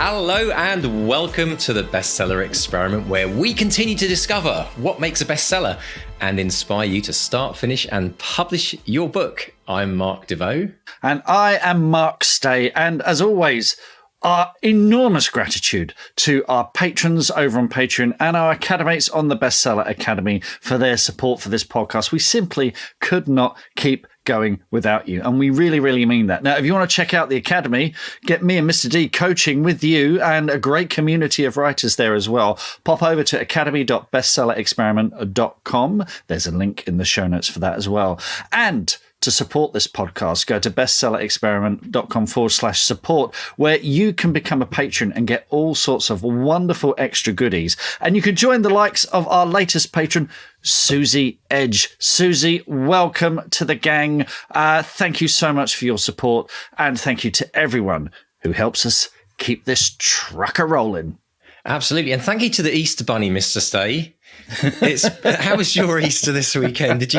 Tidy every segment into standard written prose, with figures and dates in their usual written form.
Hello and welcome to the Bestseller Experiment, where we continue to discover what makes a bestseller and inspire you to start, finish and publish your book. I'm Mark DeVoe. And I am Mark Stay. And as always, our enormous gratitude to our patrons over on Patreon and our academates on the Bestseller Academy for their support for this podcast. We simply could not keep going without you. And we really, really mean that. Now, if you want to check out the Academy, get me and Mr. D coaching with you and a great community of writers there as well. Pop over to academy.bestsellerexperiment.com. There's a link in the show notes for that as well. And to support this podcast, go to bestsellerexperiment.com/support, where you can become a patron and get all sorts of wonderful extra goodies. And you can join the likes of our latest patron, Susie Edge. Susie, welcome to the gang. Thank you so much for your support. And thank you to everyone who helps us keep this trucker rolling. Absolutely. And thank you to the Easter Bunny, Mr. Stay. How was your Easter this weekend? Do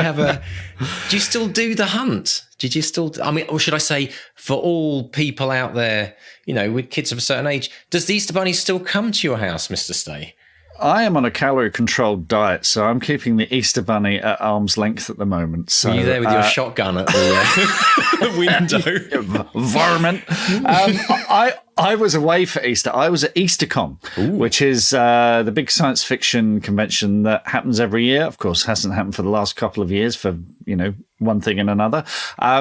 you still do the hunt? Did you still, or should I say, for all people out there, with kids of a certain age, does the Easter Bunny still come to your house, Mr. Stay? I am on a calorie-controlled diet, so I'm keeping the Easter Bunny at arm's length at the moment. So, are you there with your shotgun at the window? Varmint. I was away for Easter. I was at EasterCon, which is the big science fiction convention that happens every year. Of course, hasn't happened for the last couple of years for, one thing and another.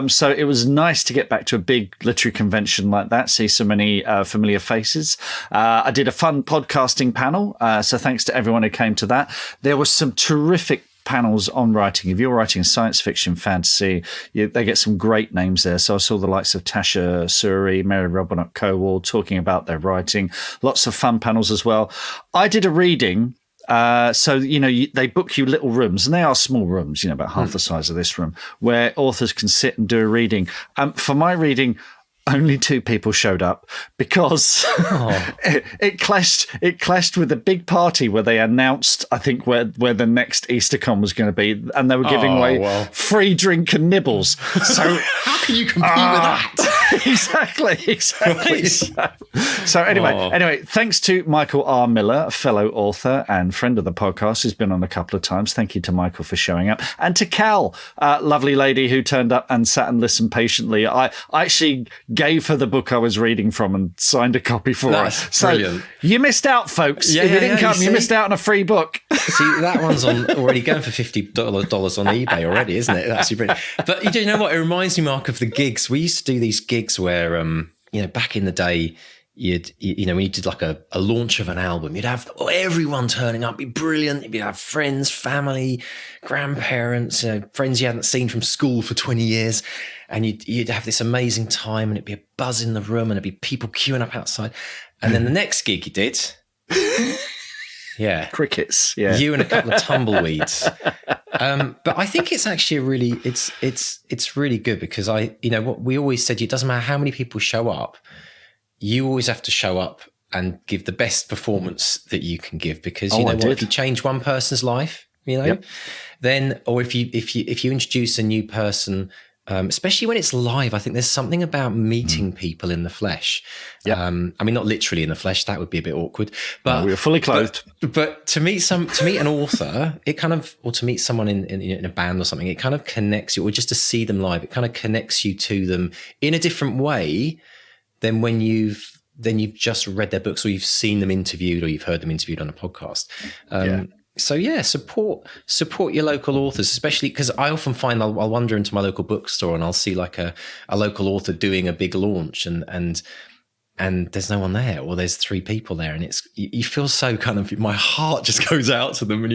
So it was nice to get back to a big literary convention like that, see so many familiar faces. I did a fun podcasting panel, so thanks to everyone who came to that. There was some terrific panels on writing. If you're writing science fiction, fantasy, they get some great names there. So I saw the likes of Tasha Suri, Mary Robinette Cowell talking about their writing. Lots of fun panels as well. I did a reading. So, they book you little rooms, and they are small rooms, about half the size of this room, where authors can sit and do a reading. For my reading, only 2 people showed up because it clashed with a big party where they announced, I think, where the next EasterCon was going to be, and they were giving away free drink and nibbles. So how can you compete with that? Exactly. Right. So anyway, thanks to Michael R. Miller, a fellow author and friend of the podcast, who's been on a couple of times. Thank you to Michael for showing up, and to Cal, lovely lady who turned up and sat and listened patiently. I actually gave her the book I was reading from and signed a copy for her. So brilliant. You missed out, folks. If you didn't come, you missed out on a free book. See, that one's already going for $50 on eBay already, isn't it? That's brilliant. But you know what? It reminds me, Mark, of the gigs. We used to do these gigs where, back in the day, when you did like a launch of an album, you'd have everyone turning up, be brilliant. You'd have friends, family, grandparents, friends you hadn't seen from school for 20 years. And you'd have this amazing time, and it'd be a buzz in the room, and it'd be people queuing up outside. And then the next gig you did, crickets, you and a couple of tumbleweeds. But I think it's actually it's really good, because what we always said, it doesn't matter how many people show up, you always have to show up and give the best performance that you can give, because if you change one person's life, then, or if you introduce a new person, especially when it's live, I think there's something about meeting people in the flesh. Not literally in the flesh, that would be a bit awkward, but we were fully clothed. But to meet an author, it kind of, or to meet someone in a band or something, it kind of connects you, or just to see them live, it kind of connects you to them in a different way than when you've just read their books, or you've seen them interviewed, or you've heard them interviewed on a podcast. So support your local authors, especially because I often find I'll wander into my local bookstore and I'll see like a local author doing a big launch, and there's no one there, or there's 3 people there, and you feel so kind of, my heart just goes out to them, and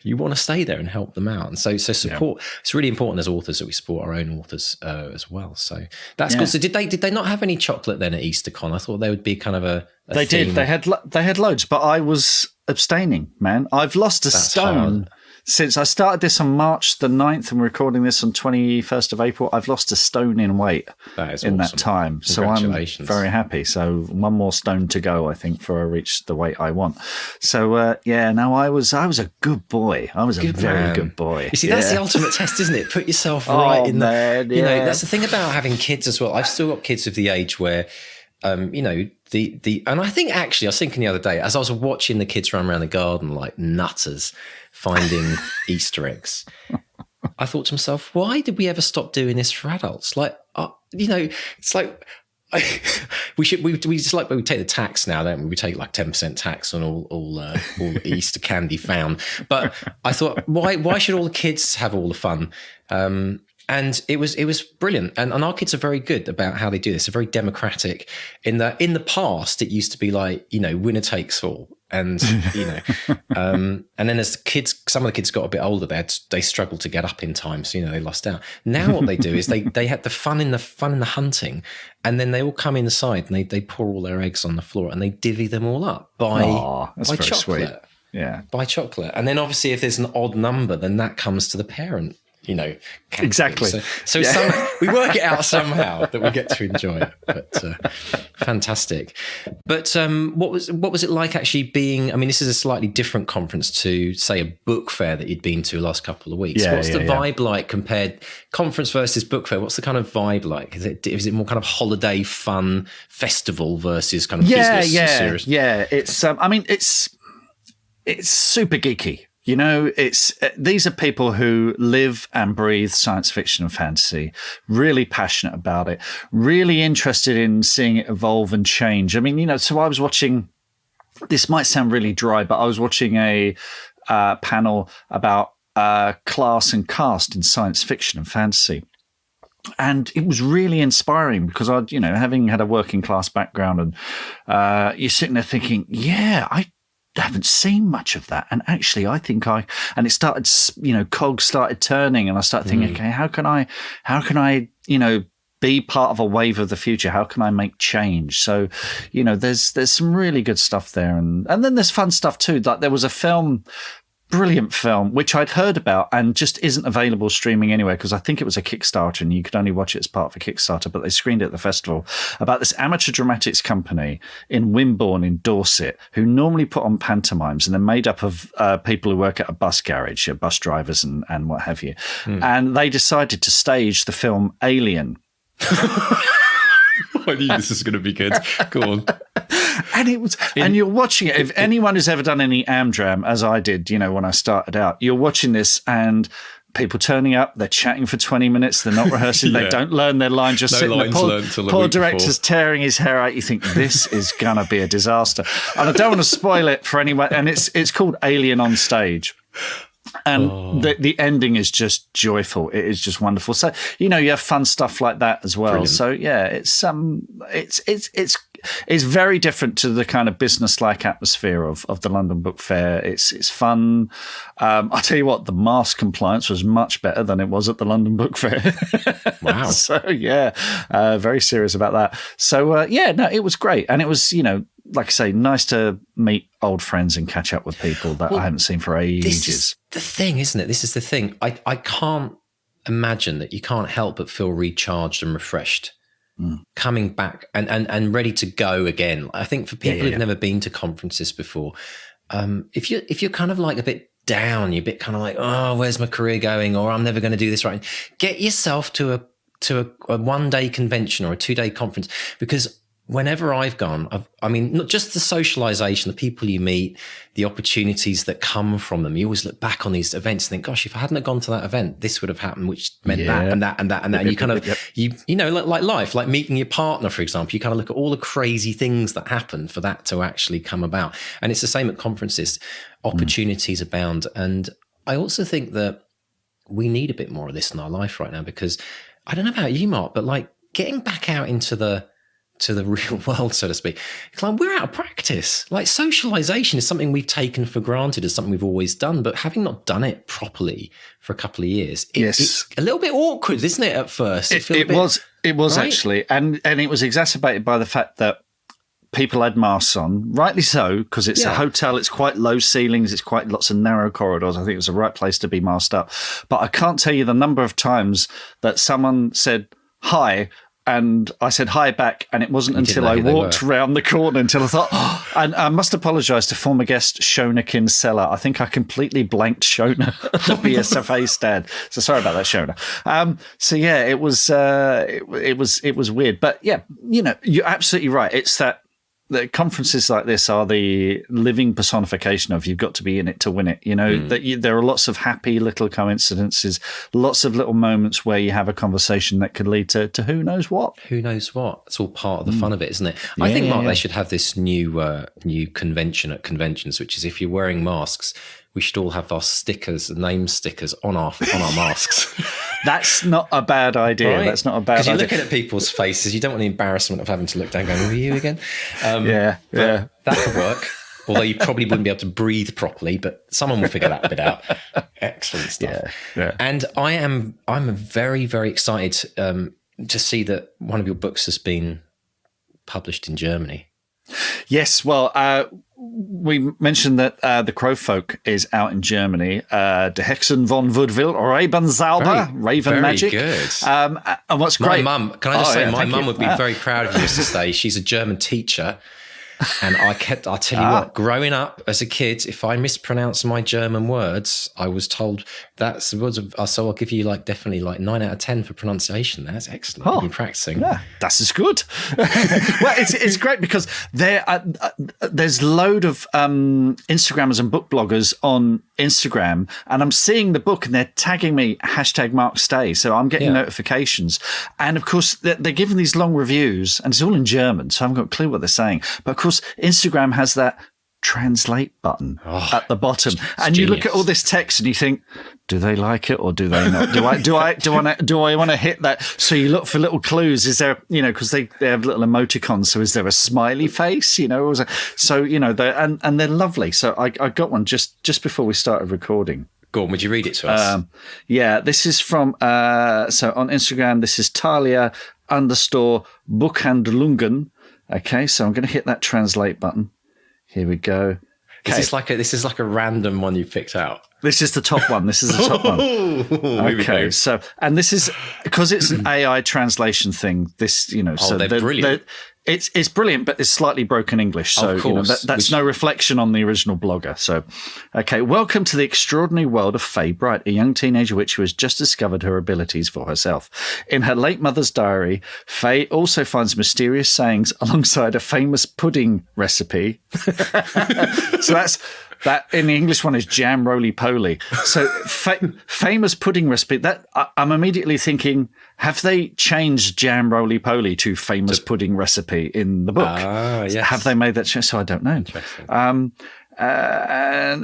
you want to stay there and help them out. And so support. It's really important as authors that we support our own authors as well. So that's cool. So did they not have any chocolate then at EasterCon? I thought they would be kind of a they theme. did. They had loads, but I was abstaining, man. I've lost a stone. Hard. Since I started this on March the 9th and we're recording this on 21st of April, I've lost a stone in weight in that time. So I'm very happy. So 1 more stone to go, I think, before I reach the weight I want. So, I was a good boy. I was a very good boy. You see, that's the ultimate test, isn't it? Put yourself right in there. That's the thing about having kids as well. I've still got kids of the age where you know, and I think actually I was thinking the other day as I was watching the kids run around the garden like nutters finding Easter eggs, I thought to myself, why did we ever stop doing this for adults? Like, you know, it's like we just like when we take the tax now, don't we? We take like 10% tax on all Easter candy found. But I thought, why should all the kids have all the fun? And it was brilliant. And our kids are very good about how they do this. They're very democratic. In the past, it used to be like, you know, winner takes all. And, you know, and then as some of the kids got a bit older, they struggled to get up in time. So, you know, they lost out. Now what they do is they had the fun in the hunting, and then they all come inside and they pour all their eggs on the floor and they divvy them all up by chocolate. Sweet. Yeah. By chocolate. And then obviously if there's an odd number, then that comes to the parent. You know, exactly. So we work it out somehow that we get to enjoy it. But fantastic. But what was it like actually being? I mean, this is a slightly different conference to, say, a book fair that you'd been to the last couple of weeks. What's the vibe like compared conference versus book fair? What's the kind of vibe like? Is it more kind of holiday fun festival versus kind of business serious? Yeah. It's I mean, it's super geeky. You know, these are people who live and breathe science fiction and fantasy, really passionate about it, really interested in seeing it evolve and change. I mean, you know, so I was watching, this might sound really dry, but I was watching a panel about class and caste in science fiction and fantasy. And it was really inspiring because I, you know, having had a working class background, and you're sitting there thinking, I haven't seen much of that. And actually, I think and it started, you know, cogs started turning, and I started thinking, okay, how can I, you know, be part of a wave of the future? How can I make change? So, you know, there's some really good stuff there. And then there's fun stuff too. Like there was a brilliant film, which I'd heard about and just isn't available streaming anywhere because I think it was a Kickstarter and you could only watch it as part of a Kickstarter, but they screened it at the festival, about this amateur dramatics company in Wimborne in Dorset who normally put on pantomimes, and they're made up of people who work at a bus garage, bus drivers and what have you. And they decided to stage the film Alien. I knew this was going to be good. Go on. And it was, and you're watching it. If anyone who's ever done any Amdram, as I did, you know, when I started out, you're watching this and people turning up, they're chatting for 20 minutes, they're not rehearsing, they don't learn their line, just sitting there. Poor director's tearing his hair out. You think this is going to be a disaster. And I don't want to spoil it for anyone. And it's called Alien on Stage. And the ending is just joyful. It is just wonderful. So, you know, you have fun stuff like that as well. Brilliant. So yeah, it's very different to the kind of business-like atmosphere of the London Book Fair. It's fun. I'll tell you what, the mask compliance was much better than it was at the London Book Fair. Wow. So yeah, very serious about that. So it was great. And it was, you know, like I say, nice to meet old friends and catch up with people that I haven't seen for ages. This is the thing, isn't it? This is the thing. I can't imagine that you can't help but feel recharged and refreshed coming back and ready to go again. I think for people who've never been to conferences before, if you're kind of like a bit down, you're a bit kind of like, oh, where's my career going? Or I'm never going to do this right. Get yourself to a one-day convention or a 2-day conference, because whenever I've gone, I mean, not just the socialization, the people you meet, the opportunities that come from them. You always look back on these events and think, gosh, if I hadn't have gone to that event, this would have happened, which meant that and that and that and that. And you kind of, you know, like life, like meeting your partner, for example, you kind of look at all the crazy things that happen for that to actually come about. And it's the same at conferences. Opportunities abound. And I also think that we need a bit more of this in our life right now, because I don't know about you, Mark, but like getting back out into the real world, so to speak. It's like we're out of practice. Like socialization is something we've taken for granted, as something we've always done, but having not done it properly for a couple of years, it's a little bit awkward, isn't it? At first, it was right? Actually, and it was exacerbated by the fact that people had masks on, rightly so, because it's a hotel. It's quite low ceilings. It's quite lots of narrow corridors. I think it was the right place to be masked up. But I can't tell you the number of times that someone said hi and I said hi back, and it wasn't until I walked round the corner until I thought, and I must apologise to former guest Shona Kinsella. I think I completely blanked Shona at the BSFA stand. So sorry about that, Shona. So yeah, it was weird. But yeah, you know, you're absolutely right. It's that the conferences like this are the living personification of you've got to be in it to win it. You know, there are lots of happy little coincidences, lots of little moments where you have a conversation that could lead to who knows what. Who knows what? It's all part of the fun of it, isn't it? I think, Mark, they should have this new convention at conventions, which is if you're wearing masks, we should all have our stickers, name stickers on our masks. That's not a bad idea. Right? That's not a bad idea. Because you're looking at people's faces. You don't want the embarrassment of having to look down going, who are you again? Yeah. That could work. Although you probably wouldn't be able to breathe properly, but someone will figure that bit out. Excellent stuff. Yeah. And I'm very, very excited to see that one of your books has been published in Germany. Yes, well, we mentioned that The Crowfolk is out in Germany. De Hexen von Woodville, Rebenzauber, Raven Magic. Very good. And what's great... My mum, can I just say, my mum would be very proud of you to say she's a German teacher. And I'll tell you what, growing up as a kid, if I mispronounce my German words, I was told so I'll give you definitely 9 out of 10 for pronunciation. That's excellent. I've been practicing. Yeah, that's as good. Well, it's great because there's load of Instagrammers and book bloggers on Instagram, and I'm seeing the book and they're tagging me #MarkStay. So I'm getting notifications. And of course, they're giving these long reviews, and it's all in German, so I haven't got a clue what they're saying. But of course, Instagram has that translate button at the bottom, and you look at all this text and you think, do they like it or do they not? Do I want to hit that? So you look for little clues. Is there, because they have little emoticons. So is there a smiley face? So and they're lovely. So I got one just before we started recording. Go on, would you read it to us? Yeah, this is from so on Instagram. This is Talia _Buchhandlungen. Okay, so I'm going to hit that translate button. Here we go. Okay. This is like a random one you picked out. This is the top one. Okay, so, and this is because it's an AI translation thing. So they're brilliant. It's brilliant, but it's slightly broken English. So that's no reflection on the original blogger. So, okay, welcome to the extraordinary world of Faye Bright, a young teenage witch who has just discovered her abilities for herself. In her late mother's diary, Faye also finds mysterious sayings alongside a famous pudding recipe. So that in the English one is jam roly poly. So famous pudding recipe. That I'm immediately thinking, have they changed jam roly poly to famous pudding recipe in the book? Yes. Have they made that change? So I don't know. And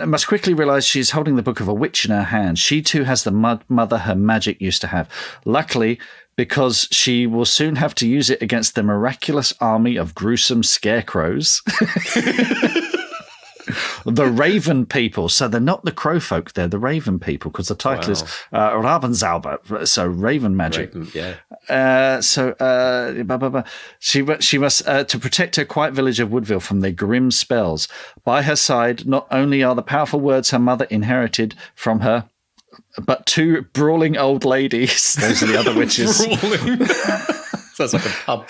I must quickly realise she's holding the book of a witch in her hand. She too has the mother her magic used to have. Luckily, because she will soon have to use it against the miraculous army of gruesome scarecrows. The Raven People. So they're not the Crowfolk, they're the Raven People, because the title is Rebenzauber, so Raven Magic. She must, to protect her quiet village of Woodville from their grim spells. By her side, not only are the powerful words her mother inherited from her, but 2 brawling old ladies. Those are the other witches. Brawling. Sounds like a pub.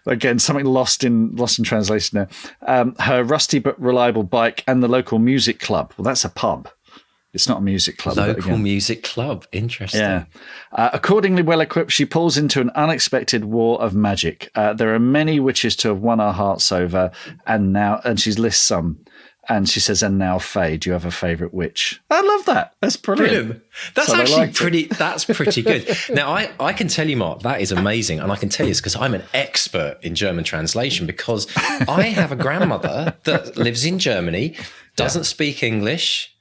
Again, something lost in translation there. Her rusty but reliable bike and the local music club. Well, that's a pub. It's not a music club. Local music club. Interesting. Yeah. Accordingly well equipped, she pulls into an unexpected war of magic. There are many witches to have won our hearts over, and she lists some. And she says, and now Faye, do you have a favourite witch? I love that. That's brilliant. That's actually pretty good. Now, I can tell you, Mark, that is amazing. And I can tell you this because I'm an expert in German translation, because I have a grandmother that lives in Germany, doesn't speak English,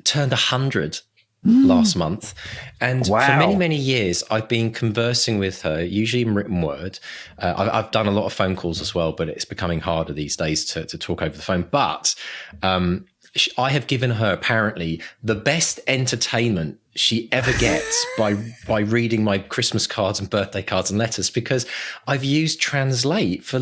turned 100 last month. And for many, many years, I've been conversing with her, usually in written word. I've done a lot of phone calls as well, but it's becoming harder these days to talk over the phone. But I have given her apparently the best entertainment she ever gets by reading my Christmas cards and birthday cards and letters, because I've used Translate for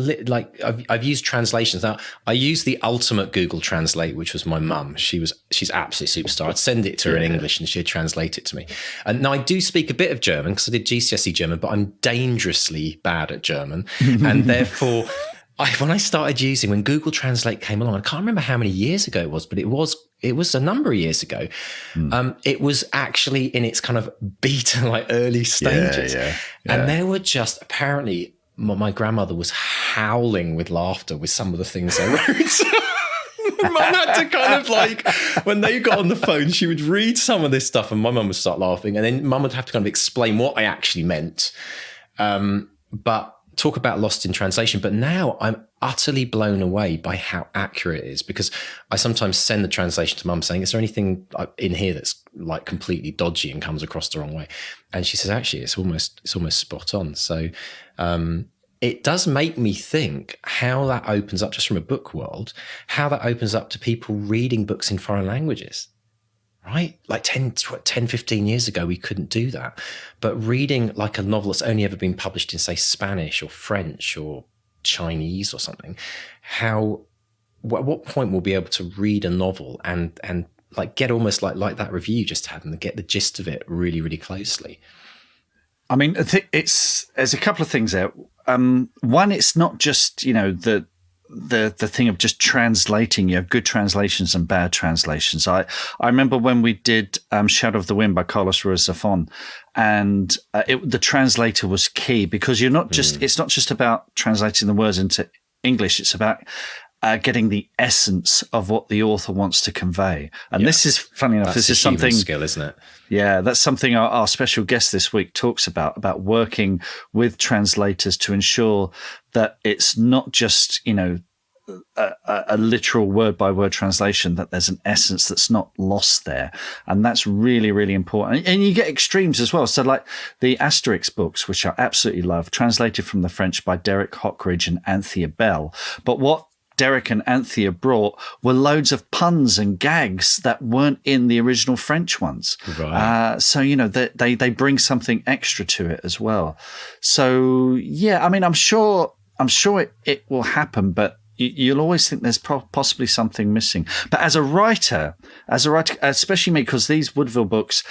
I've used translations. Now I use the ultimate Google Translate, which was my mum. She's absolute superstar. I'd send it to her in English and she'd translate it to me. And now I do speak a bit of German because I did GCSE German, but I'm dangerously bad at German, and therefore. When Google Translate came along, I can't remember how many years ago it was, but it was a number of years ago. It was actually in its kind of beta, like early stages. And there were just, apparently, my grandmother was howling with laughter with some of the things I wrote. Mum had to kind of like, when they got on the phone, she would read some of this stuff and my mum would start laughing. And then mum would have to kind of explain what I actually meant. But talk about lost in translation. But now I'm utterly blown away by how accurate it is, because I sometimes send the translation to mum saying, is there anything in here that's like completely dodgy and comes across the wrong way? And she says, actually, it's almost spot on. So it does make me think how that opens up, just from a book world, how that opens up to people reading books in foreign languages. Right? Like 10, 15 years ago, we couldn't do that. But reading like a novel that's only ever been published in, say, Spanish or French or Chinese or something, at what point we'll be able to read a novel and like get almost like that review just had and get the gist of it really, really closely. I mean, there's a couple of things there. One, it's not just, the thing of just translating. You have good translations and bad translations. I remember when we did Shadow of the Wind by Carlos Ruiz Zafón, and the translator was key, because you're not just it's not just about translating the words into English. It's about getting the essence of what the author wants to convey. And this is, funny enough, this is something skill, isn't it? Yeah, that's something our special guest this week talks about working with translators to ensure that it's not just, a literal word by word translation, that there's an essence that's not lost there. And that's really, really important. And you get extremes as well. So like the Asterix books, which I absolutely love, translated from the French by Derek Hockridge and Anthea Bell. But what Derek and Anthea brought were loads of puns and gags that weren't in the original French ones. Right. So, they bring something extra to it as well. So, yeah, I mean, I'm sure it will happen, but you'll always think there's possibly something missing. But as a writer, especially me, because these Woodville books,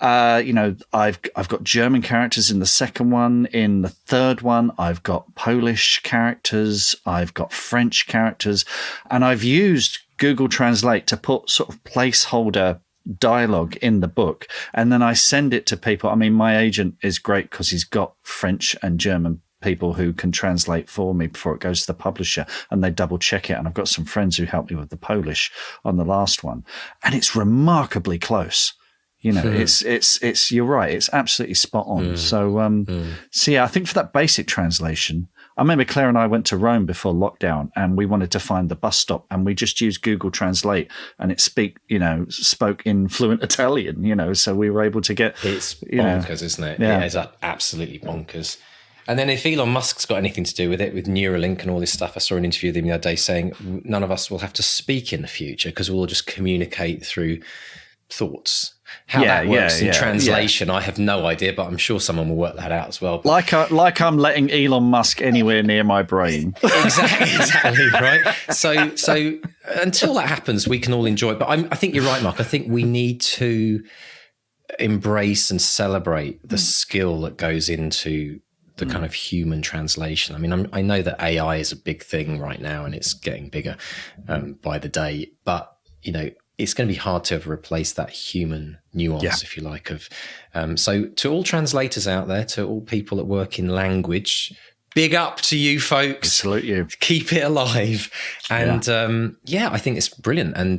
I've got German characters in the second one. In the third one, I've got Polish characters. I've got French characters. And I've used Google Translate to put sort of placeholder dialogue in the book. And then I send it to people. I mean, my agent is great because he's got French and German people who can translate for me before it goes to the publisher, and they double check it. And I've got some friends who helped me with the Polish on the last one. And it's remarkably close. It's you're right. It's absolutely spot on. So yeah, I think for that basic translation, I remember Claire and I went to Rome before lockdown, and we wanted to find the bus stop, and we just used Google Translate, and it spoke in fluent Italian, so we were able to get. It's bonkers, isn't it? Yeah. It is absolutely bonkers. And then if Elon Musk's got anything to do with it, with Neuralink and all this stuff, I saw an interview with him the other day saying none of us will have to speak in the future because we'll just communicate through thoughts. How that works in translation, I have no idea, but I'm sure someone will work that out as well. Like I'm letting Elon Musk anywhere near my brain. Exactly, right? So until that happens, we can all enjoy it. But I think you're right, Mark. I think we need to embrace and celebrate the skill that goes into the kind of human translation. I mean, I know that AI is a big thing right now, and it's getting bigger by the day. But it's going to be hard to ever replace that human nuance, if you like. So to all translators out there, to all people that work in language, big up to you folks. Salute you. Keep it alive. And I think it's brilliant. And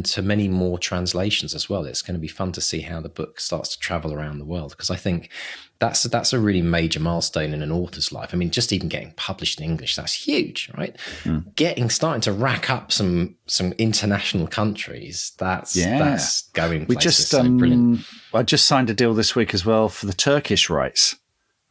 to many more translations as well. It's going to be fun to see how the book starts to travel around the world, because I think that's a really major milestone in an author's life. I mean, just even getting published in English, that's huge, right? Starting to rack up some international countries, that's going places. So brilliant. I just signed a deal this week as well for the Turkish rights.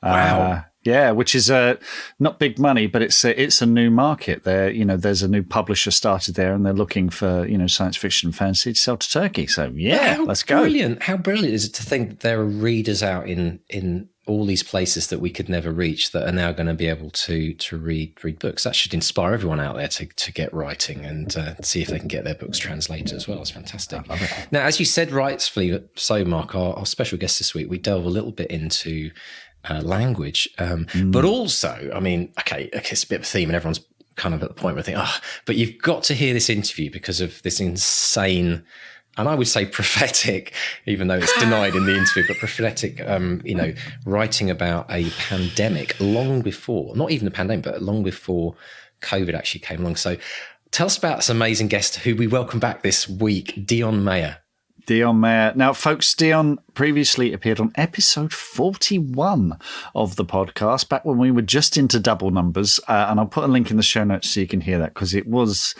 Wow. Yeah, which is not big money, but it's a new market. There's a new publisher started there, and they're looking for science fiction fantasy to sell to Turkey. So let's go. How brilliant is it to think that there are readers out in all these places that we could never reach that are now going to be able to read books. That should inspire everyone out there to get writing and see if they can get their books translated as well. It's fantastic. I love it. Now, as you said rightfully so, Mark, our special guest this week, we delve a little bit into language, but also, I mean, okay, it's a bit of a theme, and everyone's kind of at the point where they think, but you've got to hear this interview because of this insane, and I would say prophetic, even though it's denied in the interview, but prophetic, writing about a pandemic long before, not even the pandemic, but long before COVID actually came along. So tell us about this amazing guest who we welcome back this week, Deon Meyer. Deon Meyer. Now, folks, Deon previously appeared on episode 41 of the podcast, back when we were just into double numbers. And I'll put a link in the show notes so you can hear that, because it was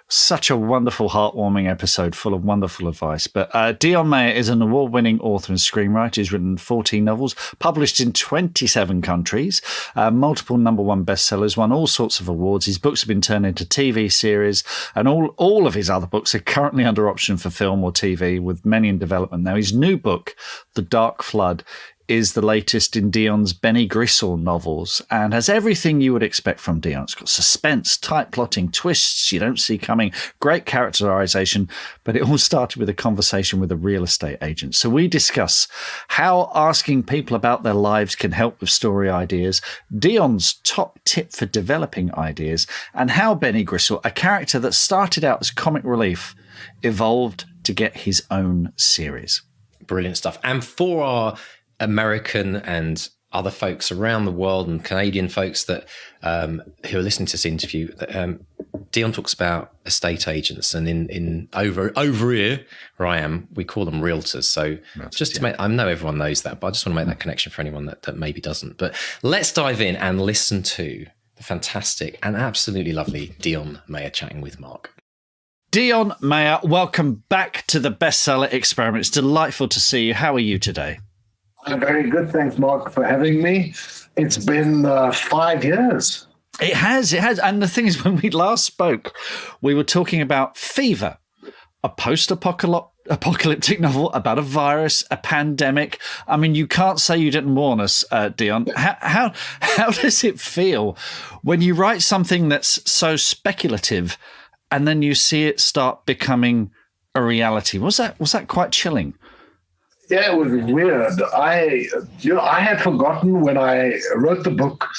such a wonderful, heartwarming episode full of wonderful advice. But Deon Meyer is an award-winning author and screenwriter. He's written 14 novels, published in 27 countries, multiple #1 bestsellers, won all sorts of awards. His books have been turned into TV series, and all of his other books are currently under option for film or TV, with many in development. Now, his new book, The Dark Flood, is the latest in Deon's Benny Griessel novels, and has everything you would expect from Deon. It's got suspense, tight plotting, twists you don't see coming, great characterization, but it all started with a conversation with a real estate agent. So we discuss how asking people about their lives can help with story ideas, Deon's top tip for developing ideas, and how Benny Griessel, a character that started out as comic relief, evolved to get his own series. Brilliant stuff. And for our American and other folks around the world, and Canadian folks that who are listening to this interview, Deon talks about estate agents, and in over here where I am, we call them realtors. So to make, I know everyone knows that, but I just want to make that connection for anyone that maybe doesn't. But let's dive in and listen to the fantastic and absolutely lovely Deon Meyer chatting with Mark. Deon Meyer, welcome back to the Bestseller Experiment. It's delightful to see you. How are you today? I'm very good. Thanks, Mark, for having me. It's been 5 years. It has. And the thing is, when we last spoke, we were talking about Fever, a post-apocalyptic novel about a virus, a pandemic. I mean, you can't say you didn't warn us, Deon. How does it feel when you write something that's so speculative and then you see it start becoming a reality? Was that quite chilling? Yeah, it was weird. I had forgotten when I wrote the book.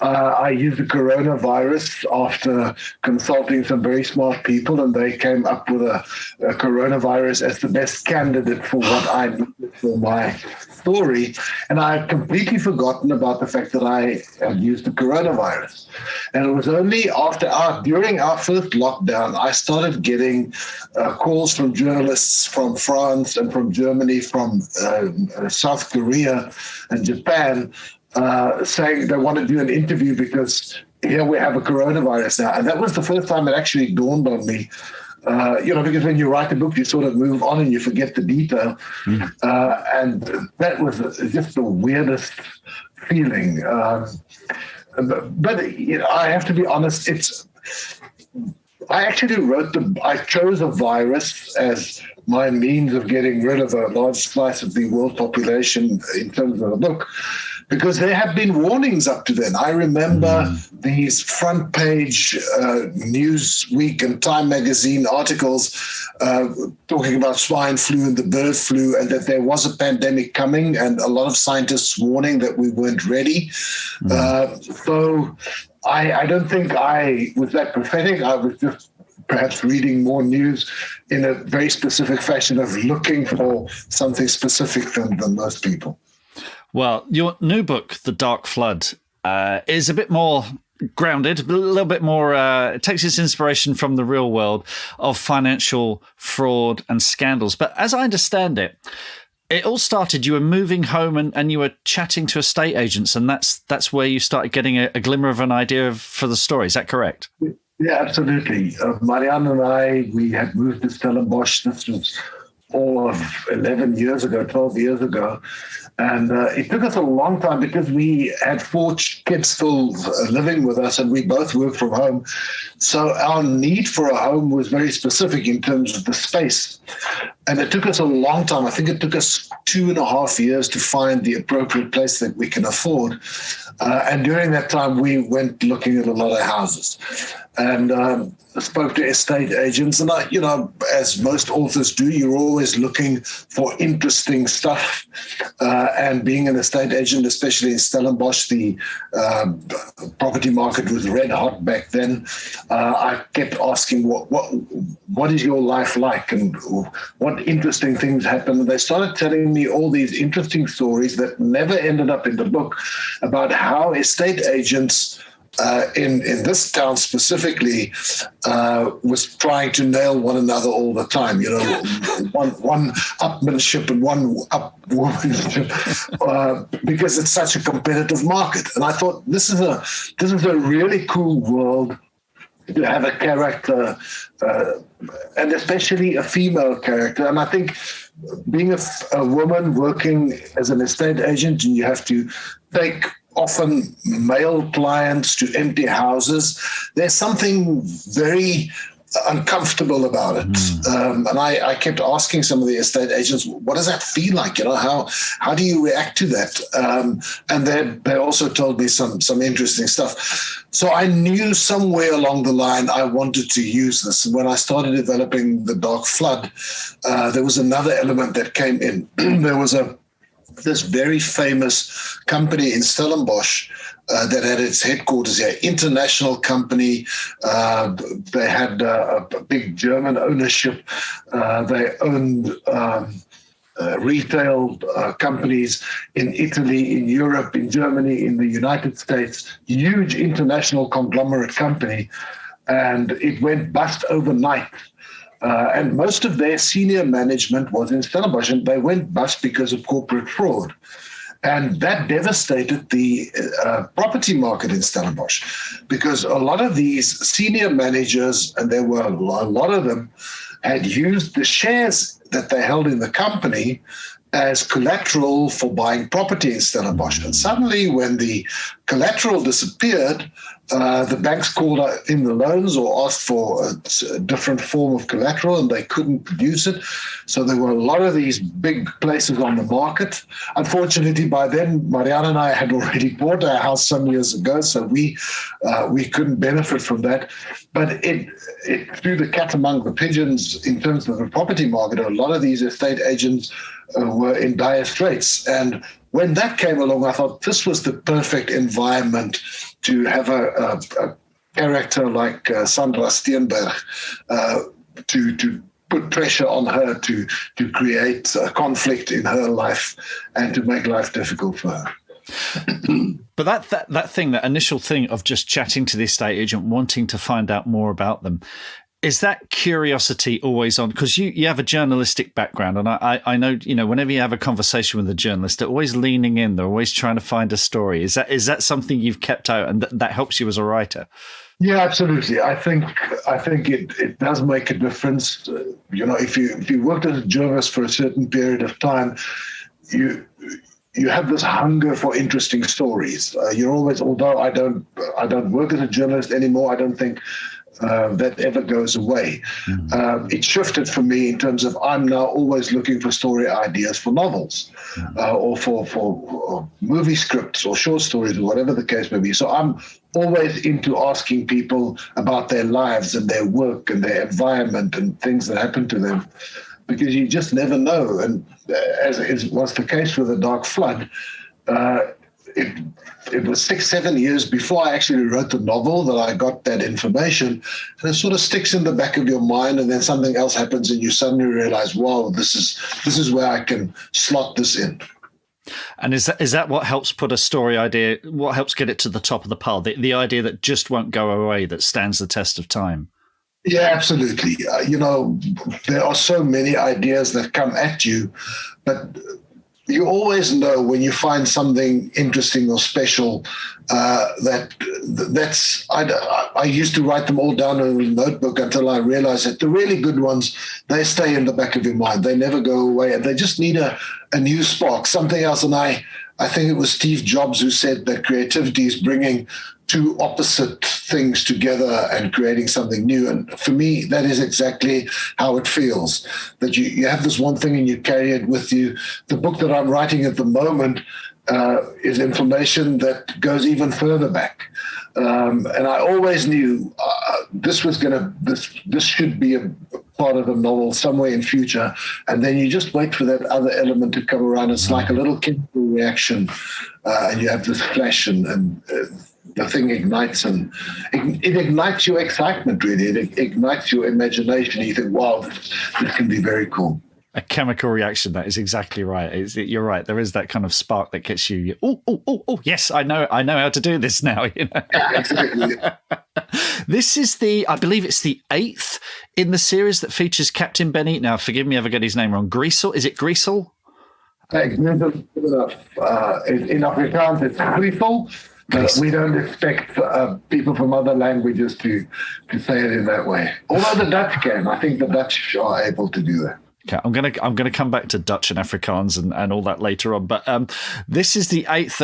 I used the coronavirus after consulting some very smart people, and they came up with a coronavirus as the best candidate for what I needed for my story. And I had completely forgotten about the fact that I had used the coronavirus. And it was only during our first lockdown, I started getting calls from journalists from France and from Germany, from South Korea and Japan, saying they want to do an interview because here we have a coronavirus now. And that was the first time it actually dawned on me, because when you write a book, you sort of move on and you forget the detail. And that was just the weirdest feeling. But I have to be honest, I actually I chose a virus as my means of getting rid of a large slice of the world population in terms of a book, because there have been warnings up to then. I remember these front page Newsweek and Time magazine articles talking about swine flu and the bird flu, and that there was a pandemic coming, and a lot of scientists warning that we weren't ready. So I don't think I was that prophetic. I was just perhaps reading more news in a very specific fashion of looking for something specific than most people. Well, your new book, The Dark Flood, is a bit more grounded, a little bit more, it takes its inspiration from the real world of financial fraud and scandals. But as I understand it, it all started, you were moving home and you were chatting to estate agents, and that's where you started getting a glimmer of an idea for the story. Is that correct? Yeah, absolutely. Marianne and I, we had moved to Stellenbosch. This was all of 12 years ago. And it took us a long time because we had 4 kids still living with us and we both worked from home. So our need for a home was very specific in terms of the space. And it took us a long time. I think it took us 2.5 years to find the appropriate place that we can afford. And during that time, we went looking at a lot of houses and spoke to estate agents. And, as most authors do, you're always looking for interesting stuff. And being an estate agent, especially in Stellenbosch, the property market was red hot back then. I kept asking, what is your life like and what interesting things happen? And they started telling me all these interesting stories that never ended up in the book about how estate agents in this town specifically was trying to nail one another all the time. One upmanship and one upwomanship because it's such a competitive market. And I thought this is a really cool world to have a character, and especially a female character. And I think being a woman working as an estate agent, and you have to take often male clients to empty houses, there's something very uncomfortable about it. And I kept asking some of the estate agents, what does that feel like? How do you react to that? And they also told me some interesting stuff. So I knew somewhere along the line I wanted to use this. And when I started developing The Dark Flood, there was another element that came in. There was this very famous company in Stellenbosch that had its headquarters here, international company. They had a big German ownership. They owned retail companies in Italy, in Europe, in Germany, in the United States, huge international conglomerate company. And it went bust overnight. And most of their senior management was in Stellenbosch, and they went bust because of corporate fraud. And that devastated the property market in Stellenbosch because a lot of these senior managers, and there were a lot of them, had used the shares that they held in the company as collateral for buying property in Stellenbosch. And suddenly when the collateral disappeared, the banks called in the loans or asked for a different form of collateral and they couldn't produce it. So there were a lot of these big places on the market. Unfortunately, by then, Marianne and I had already bought our house some years ago, so we couldn't benefit from that. But it threw the cat among the pigeons in terms of the property market. A lot of these estate agents were in dire straits. And when that came along, I thought this was the perfect environment to have a character like Sandra Steenberg to put pressure on her to create a conflict in her life and to make life difficult for her. But that initial thing of just chatting to the estate agent, wanting to find out more about them, is that curiosity always on? Because you have a journalistic background, and I know, whenever you have a conversation with a journalist, they're always leaning in, they're always trying to find a story. Is that something you've kept out and that helps you as a writer? Yeah, absolutely. I think it does make a difference. If you worked as a journalist for a certain period of time, you have this hunger for interesting stories. You're always, although I don't work as a journalist anymore, I don't think that ever goes away. It shifted for me in terms of I'm now always looking for story ideas for novels or for movie scripts or short stories or whatever the case may be. So I'm always into asking people about their lives and their work and their environment and things that happen to them, because you just never know. And as was the case with The Dark Flood, it was 6-7 years before I actually wrote the novel that I got that information, and it sort of sticks in the back of your mind, and then something else happens and you suddenly realize, wow, this is where I can slot this in. And is that what helps put a story idea, what helps get it to the top of the pile, the idea that just won't go away, that stands the test of time? Yeah, absolutely. There are so many ideas that come at you, but you always know when you find something interesting or special. I used to write them all down in a notebook until I realized that the really good ones, they stay in the back of your mind. They never go away, and they just need a new spark, something else. And I think it was Steve Jobs who said that creativity is bringing two opposite things together and creating something new. And for me, that is exactly how it feels, that you have this one thing and you carry it with you. The book that I'm writing at the moment is information that goes even further back. And I always knew this should be a part of the novel somewhere in future. And then you just wait for that other element to come around. It's like a little chemical reaction, and you have this flash, and the thing ignites, and it ignites your excitement, really. It ignites your imagination. You think, wow, this can be very cool. A chemical reaction. That is exactly right. You're right. There is that kind of spark that gets you. Oh! Yes, I know how to do this now. Absolutely. This is I believe it's the 8th in the series that features Captain Benny. Now, forgive me if I get his name wrong. Griessel. Is it Griessel? In Afrikaans, it's Griessel. We don't expect people from other languages to say it in that way. Although the Dutch can. I think the Dutch are able to do that. Okay, I'm gonna come back to Dutch and Afrikaans and all that later on. But this is the 8th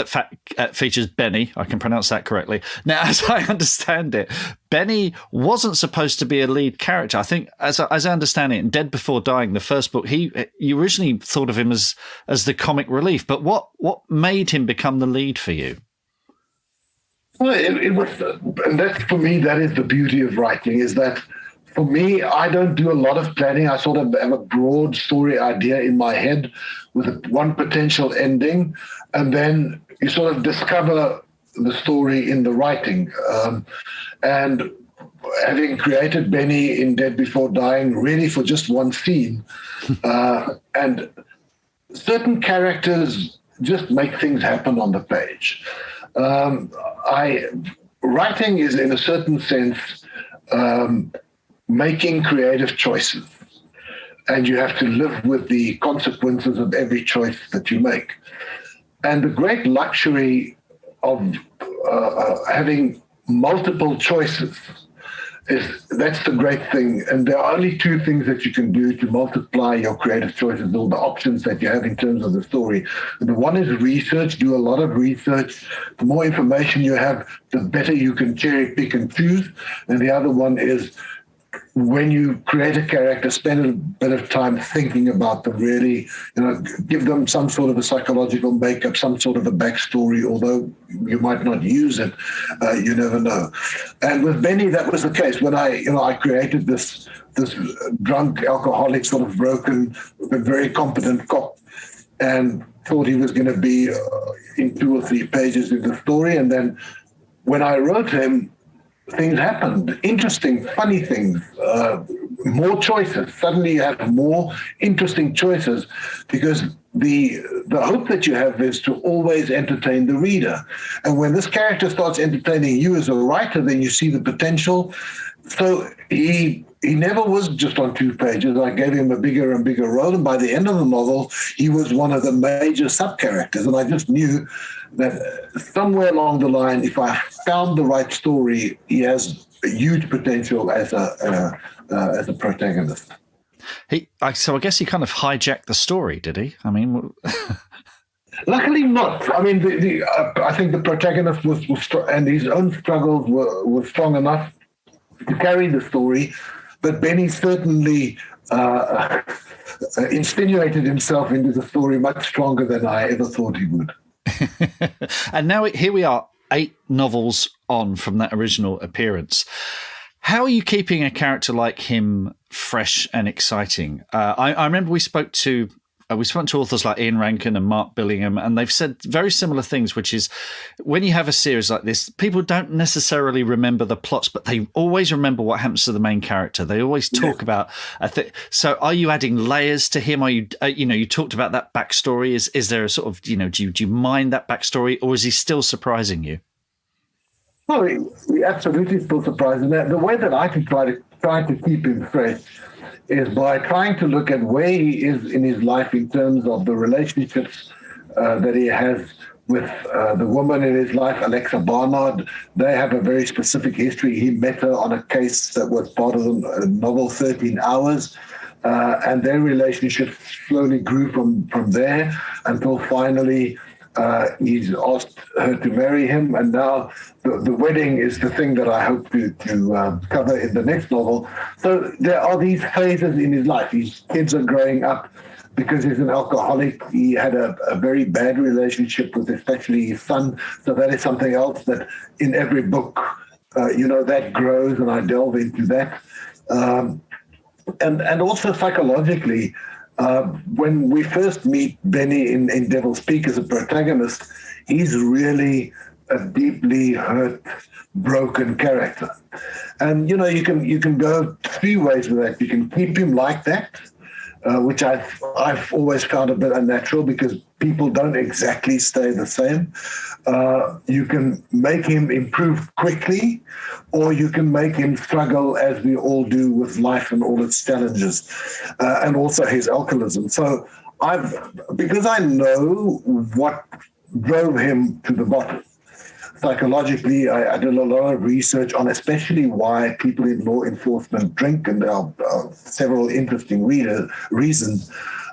that features Benny. I can pronounce that correctly. Now, as I understand it, Benny wasn't supposed to be a lead character. I think, as I understand it, in Dead Before Dying, the first book, you originally thought of him as the comic relief. But what made him become the lead for you? Well, it was, and that's, for me, that is the beauty of writing, is that for me, I don't do a lot of planning. I sort of have a broad story idea in my head with one potential ending, and then you sort of discover the story in the writing. And having created Benny in Dead Before Dying, really for just one scene, and certain characters just make things happen on the page. Writing is, in a certain sense, making creative choices, and you have to live with the consequences of every choice that you make. And the great luxury of having multiple choices that's the great thing. And there are only two things that you can do to multiply your creative choices, or the options that you have in terms of the story. And the one is research. Do a lot of research. The more information you have, the better you can cherry pick and choose. And the other one is, when you create a character, spend a bit of time thinking about them, really, give them some sort of a psychological makeup, some sort of a backstory, although you might not use it, you never know. And with Benny, that was the case. When I created this drunk, alcoholic, sort of broken, but very competent cop, and thought he was going to be in 2 or 3 pages in the story. And then when I wrote him, things happened, interesting, funny things, more choices. Suddenly you have more interesting choices, because the hope that you have is to always entertain the reader. And when this character starts entertaining you as a writer, then you see the potential. So he never was just on 2 pages. I gave him a bigger and bigger role, and by the end of the novel, he was one of the major sub-characters. And I just knew that somewhere along the line, if I found the right story, he has a huge potential as a protagonist. So I guess he kind of hijacked the story, did he? I mean, luckily not. I mean, I think the protagonist was strong, and his own struggles were strong enough to carry the story. But Benny certainly insinuated himself into the story much stronger than I ever thought he would. And now here we are, 8 novels on from that original appearance. How are you keeping a character like him fresh and exciting? I remember we spoke to authors like Ian Rankin and Mark Billingham, and they've said very similar things, which is, when you have a series like this, people don't necessarily remember the plots, but they always remember what happens to the main character. They always talk about so are you adding layers to him? Are you, you talked about that backstory. Is there a sort of, do you mind that backstory, or is he still surprising you? No, he absolutely still surprising. The way that I can try to tried to keep him fresh is by trying to look at where he is in his life in terms of the relationships that he has with the woman in his life, Alexa Barnard. They have a very specific history. He met her on a case that was part of the novel 13 Hours. And their relationship slowly grew from there until finally he's asked her to marry him. And now the wedding is the thing that I hope to cover in the next novel. So there are these phases in his life. His kids are growing up. Because he's an alcoholic, he had a very bad relationship with especially his son. So that is something else that in every book, that grows, and I delve into that. And also psychologically, when we first meet Benny in Devil's Peak as a protagonist, he's really a deeply hurt, broken character. And, you can go three ways with that. You can keep him like that, which I've always found a bit unnatural because people don't exactly stay the same. You can make him improve quickly, or you can make him struggle as we all do with life and all its challenges, and also his alcoholism. So because I know what drove him to the bottom. Psychologically, I did a lot of research on especially why people in law enforcement drink, and there are several interesting reasons.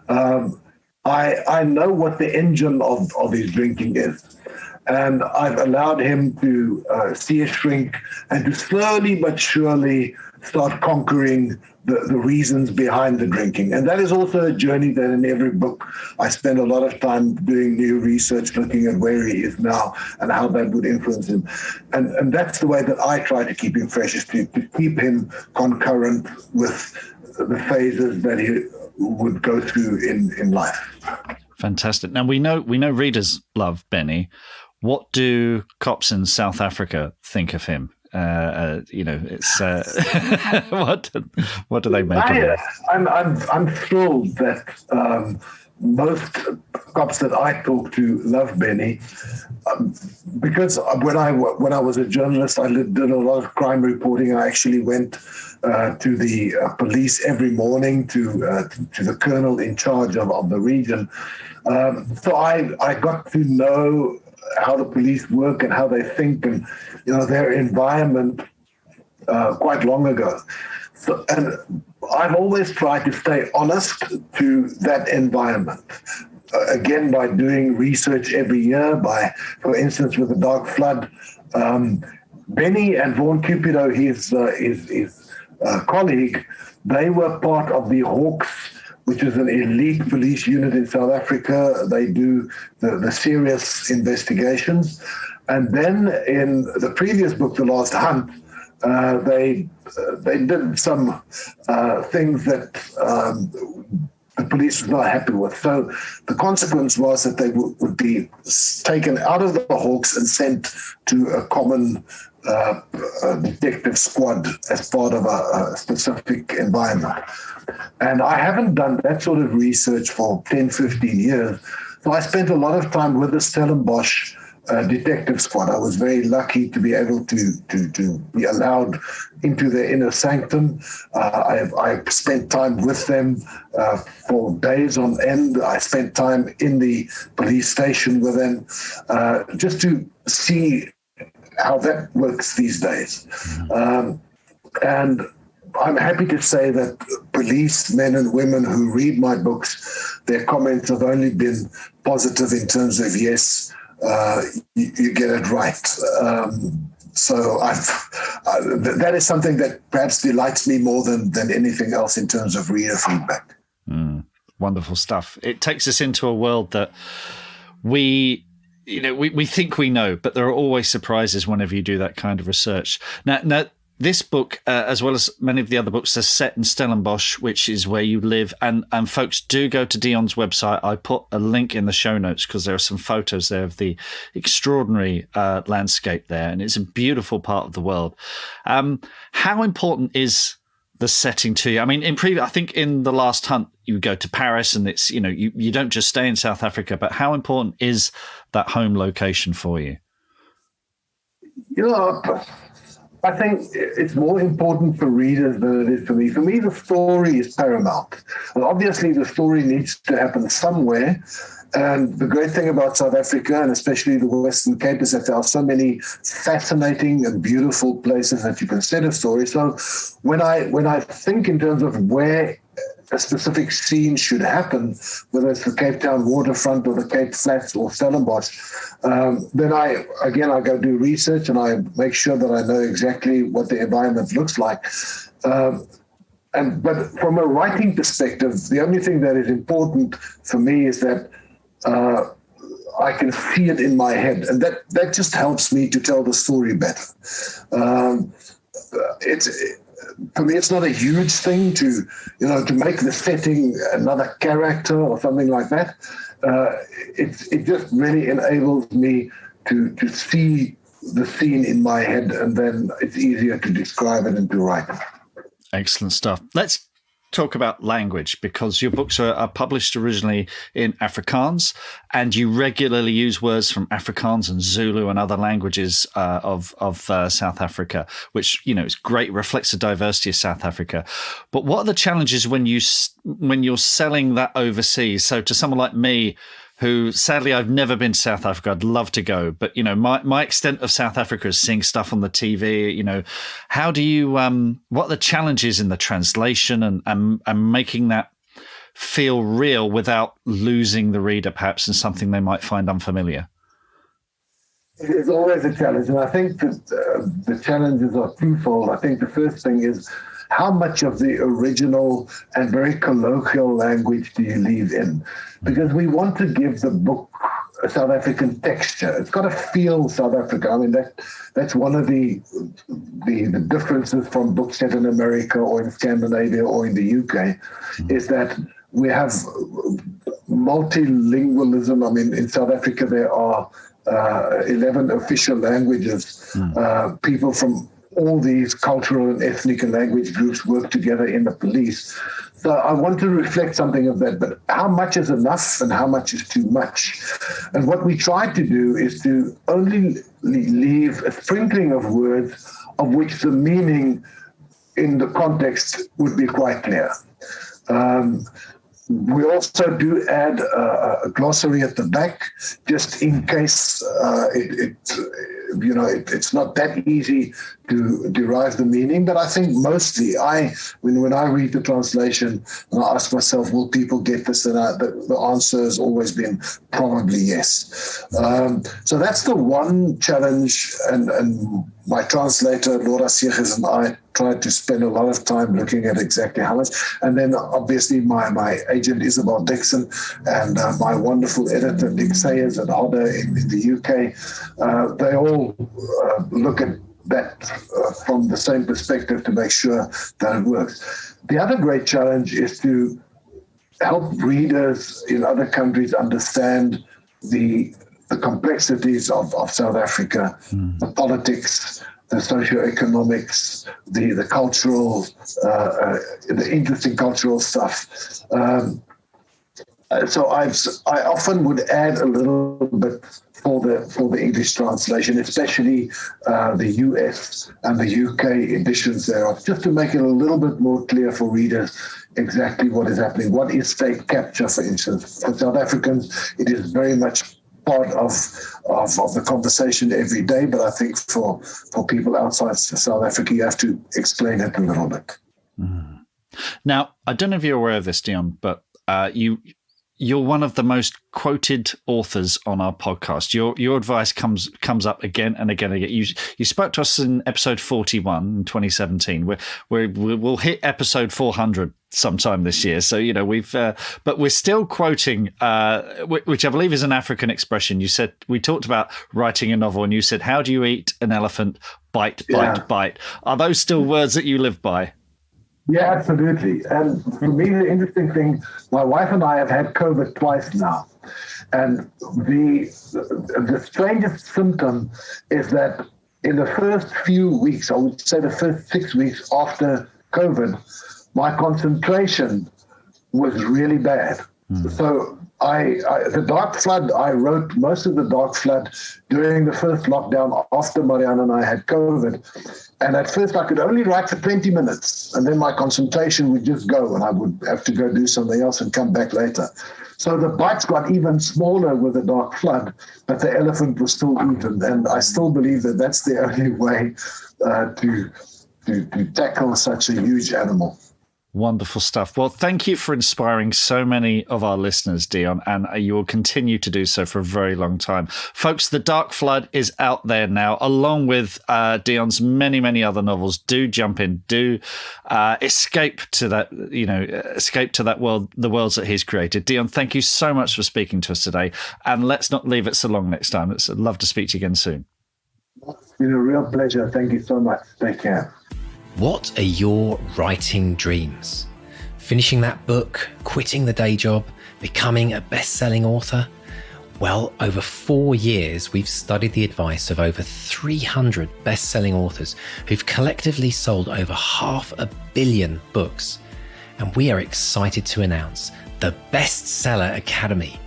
I know what the engine of his drinking is. And I've allowed him to see it shrink and to slowly but surely start conquering the reasons behind the drinking. And that is also a journey that in every book I spend a lot of time doing new research, looking at where he is now and how that would influence him. And that's the way that I try to keep him fresh, is to keep him concurrent with the phases that he would go through in life. Fantastic. Now, we know readers love Benny. What do cops in South Africa think of him? It's what do they make of it? I'm thrilled that most cops that I talk to love Benny, because when I was a journalist, I did a lot of crime reporting. I actually went to the police every morning to the colonel in charge of the region. So I got to know how the police work and how they think and their environment quite long ago. So, and I've always tried to stay honest to that environment. Again, by doing research every year, for instance, with the Dark Flood, Benny and Vaughan Cupido, his colleague, they were part of the Hawks, which is an elite police unit in South Africa. They do the serious investigations. And then in the previous book, The Last Hunt, they did some things that the police was not happy with. So the consequence was that they would be taken out of the Hawks and sent to a common detective squad as part of a specific environment. And I haven't done that sort of research for 10, 15 years. So I spent a lot of time with the Stellenbosch detective squad. I was very lucky to be able to be allowed into their inner sanctum. I spent time with them for days on end. I spent time in the police station with them just to see how that works these days. And I'm happy to say that police men and women who read my books, their comments have only been positive in terms of, yes, you get it right. So that is something that perhaps delights me more than anything else in terms of reader feedback. Wonderful stuff. It takes us into a world that we think we know, but there are always surprises whenever you do that kind of research. Now this book, as well as many of the other books, are set in Stellenbosch, which is where you live. And folks, do go to Deon's website. I put a link in the show notes because there are some photos there of the extraordinary landscape there. And it's a beautiful part of the world. How important is the setting to you? I mean, I think in The Last Hunt, you go to Paris and it's, you don't just stay in South Africa, but how important is that home location for you? I think it's more important for readers than it is for me. For me, the story is paramount. And obviously, the story needs to happen somewhere. And the great thing about South Africa, and especially the Western Cape, is that there are so many fascinating and beautiful places that you can set a story. So when I think in terms of where a specific scene should happen, whether it's the Cape Town waterfront or the Cape Flats or Stellenbosch, then I go do research and I make sure that I know exactly what the environment looks like. But from a writing perspective, the only thing that is important for me is that I can see it in my head, and that just helps me to tell the story better. For me, it's not a huge thing to make the setting another character or something like that. It just really enables me to see the scene in my head, and then it's easier to describe it and to write it. Excellent stuff. Let's talk about language, because your books are published originally in Afrikaans, and you regularly use words from Afrikaans and Zulu and other languages of South Africa, which is great, reflects the diversity of South Africa. But what are the challenges when you're selling that overseas? So to someone like me, who sadly I've never been to South Africa, I'd love to go, but my extent of South Africa is seeing stuff on the TV. How do you what are the challenges in the translation and making that feel real without losing the reader perhaps in something they might find unfamiliar? It's always a challenge, and I think that the challenges are twofold. I think the first thing is, how much of the original and very colloquial language do you leave in? Because we want to give the book a South African texture. It's got to feel South Africa. I mean, that's one of the differences from books set in America or in Scandinavia or in the UK, is that we have multilingualism. I mean, in South Africa, there are 11 official languages. People from all these cultural and ethnic and language groups work together in the police. So I want to reflect something of that, but how much is enough and how much is too much? And what we try to do is to only leave a sprinkling of words of which the meaning in the context would be quite clear. We also do add a glossary at the back, just in case it's not that easy to derive the meaning. But I think mostly when I read the translation and I ask myself, will people get this? And the answer has always been probably yes. So that's the one challenge. And my translator, Laura Seegers, and I tried to spend a lot of time looking at exactly how much. And then obviously my agent, Isabel Dixon, and my wonderful editor, Nick Sayers at Hodder in the UK, they all look at that from the same perspective to make sure that it works. The other great challenge is to help readers in other countries understand the complexities of South Africa, the politics, the socioeconomics, the cultural, the interesting cultural stuff. So I often would add a little bit for the English translation, especially the US and the UK editions thereof, just to make it a little bit more clear for readers exactly what is happening. What is state capture, for instance? For South Africans, it is very much part of the conversation every day, but I think for people outside South Africa, you have to explain it a little bit. Now, I don't know if you're aware of this, Deon, but you're one of the most quoted authors on our podcast. Your advice comes up again and again and again. You spoke to us in episode 41 in 2017. We'll hit episode 400 sometime this year. So but we're still quoting, which I believe is an African expression. You said we talked about writing a novel, and you said, "How do you eat an elephant? Bite, bite, bite." Are those still words that you live by? Yeah, absolutely. And for me, the interesting thing, my wife and I have had COVID twice now. And the strangest symptom is that in the first few weeks, I would say the first 6 weeks after COVID, my concentration was really bad. So The Dark Flood, I wrote most of the Dark Flood during the first lockdown after Marianne and I had COVID. And at first I could only write for 20 minutes, and then my concentration would just go and I would have to go do something else and come back later. So the bites got even smaller with the Dark Flood, but the elephant was still eaten. And I still believe that that's the only way to tackle such a huge animal. Wonderful stuff. Well, thank you for inspiring so many of our listeners, Deon, and you will continue to do so for a very long time. Folks, The Dark Flood is out there now, along with Deon's many, many other novels. Do jump in, do escape to that world, the worlds that he's created. Deon, thank you so much for speaking to us today, and let's not leave it so long next time. I'd love to speak to you again soon. It's been a real pleasure. Thank you so much. Take care. What are your writing dreams? Finishing that book, quitting the day job, becoming a best-selling author? Well, over 4 years, we've studied the advice of over 300 best-selling authors who've collectively sold over 500 million books. And we are excited to announce the Bestseller Academy.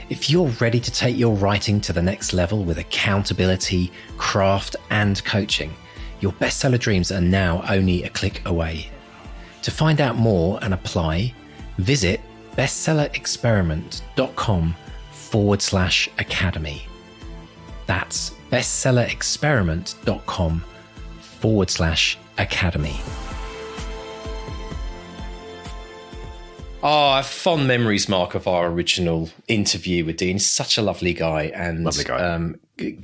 If you're ready to take your writing to the next level with accountability, craft, and coaching, your bestseller dreams are now only a click away. To find out more and apply, visit bestsellerexperiment.com/academy. That's bestsellerexperiment.com/academy. Oh, I have fond memories, Mark, of our original interview with Deon. He's such a lovely guy, and Lovely guy.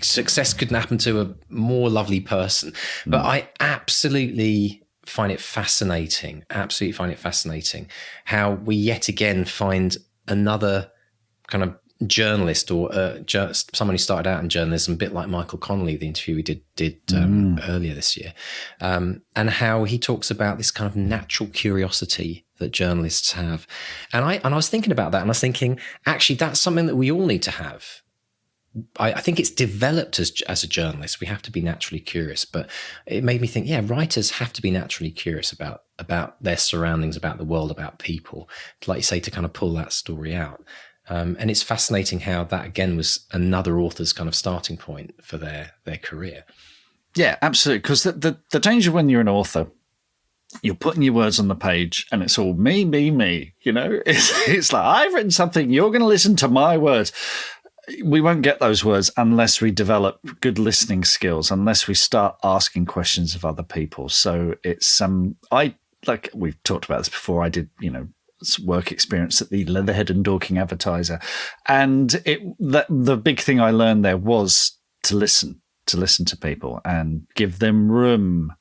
Success couldn't happen to a more lovely person. But I absolutely find it fascinating. Absolutely find it fascinating how we yet again find another kind of journalist or just someone who started out in journalism, a bit like Michael Connolly, the interview we did earlier this year, and how he talks about this kind of natural curiosity that journalists have. And I was thinking about that, and I was thinking, actually, that's something that we all need to have. I think it's developed as a journalist. We have to be naturally curious, but it made me think, yeah, writers have to be naturally curious about their surroundings, about the world, about people, like you say, to kind of pull that story out. And it's fascinating how that, again, was another author's kind of starting point for their career. Yeah, absolutely. Because the danger when you're an author, you're putting your words on the page and it's all me, me, me. You know, it's like, I've written something, you're going to listen to my words. We won't get those words unless we develop good listening skills, unless we start asking questions of other people. So it's like we've talked about this before. I did, work experience at the Leatherhead and Dorking Advertiser, and the big thing I learned there was to listen to people and give them room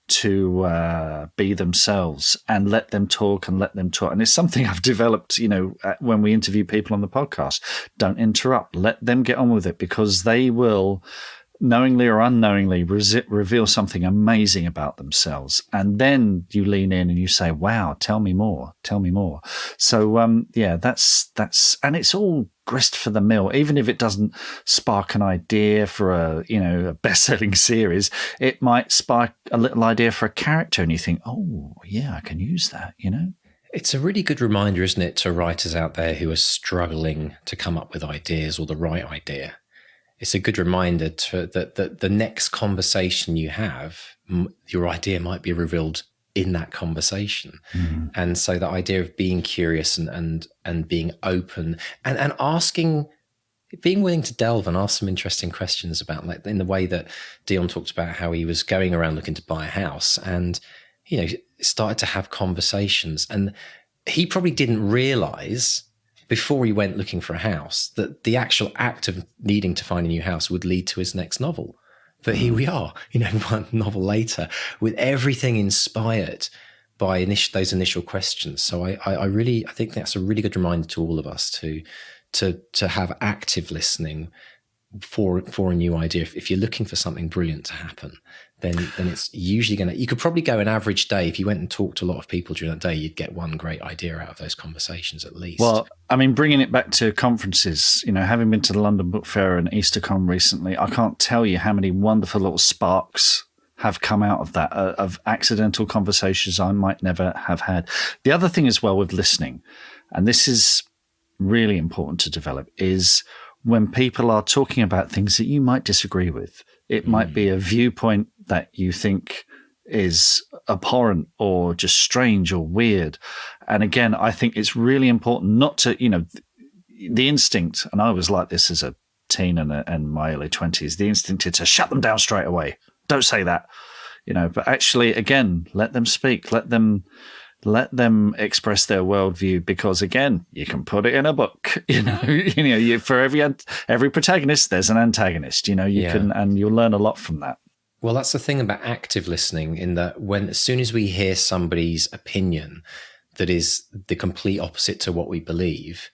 to be themselves and let them talk. And it's something I've developed, when we interview people on the podcast. Don't interrupt. Let them get on with it, because they will, knowingly or unknowingly, reveal something amazing about themselves. And then you lean in and you say, wow, tell me more. So, that's, and it's all grist for the mill. Even if it doesn't spark an idea for a best-selling series, it might spark a little idea for a character, and you think, oh yeah, I can use that, It's a really good reminder, isn't it, to writers out there who are struggling to come up with ideas or the right idea. It's a good reminder that the next conversation you have, your idea might be revealed in that conversation. Mm-hmm. And so the idea of being curious and being open and asking, being willing to delve and ask some interesting questions about, like, in the way that Deon talked about how he was going around looking to buy a house and, started to have conversations. And he probably didn't realize before he went looking for a house that the actual act of needing to find a new house would lead to his next novel. But here we are, one novel later, with everything inspired by those initial questions. So I think that's a really good reminder to all of us to have active listening for a new idea. If you're looking for something brilliant to happen, then it's usually you could probably go an average day. If you went and talked to a lot of people during that day, you'd get one great idea out of those conversations at least. Well, I mean, bringing it back to conferences, having been to the London Book Fair and EasterCon recently, I can't tell you how many wonderful little sparks have come out of that, of accidental conversations I might never have had. The other thing as well with listening, and this is really important to develop is when people are talking about things that you might disagree with. It might be a viewpoint that you think is abhorrent or just strange or weird. And again, I think it's really important not to, the instinct, and I was like this as a teen and my early 20s, the instinct is to shut them down straight away. Don't say that, but actually, again, let them speak, let them express their worldview, because again, you can put it in a book. For every protagonist, there's an antagonist. You can, and you'll learn a lot from that. Well, that's the thing about active listening, in that as soon as we hear somebody's opinion that is the complete opposite to what we believe,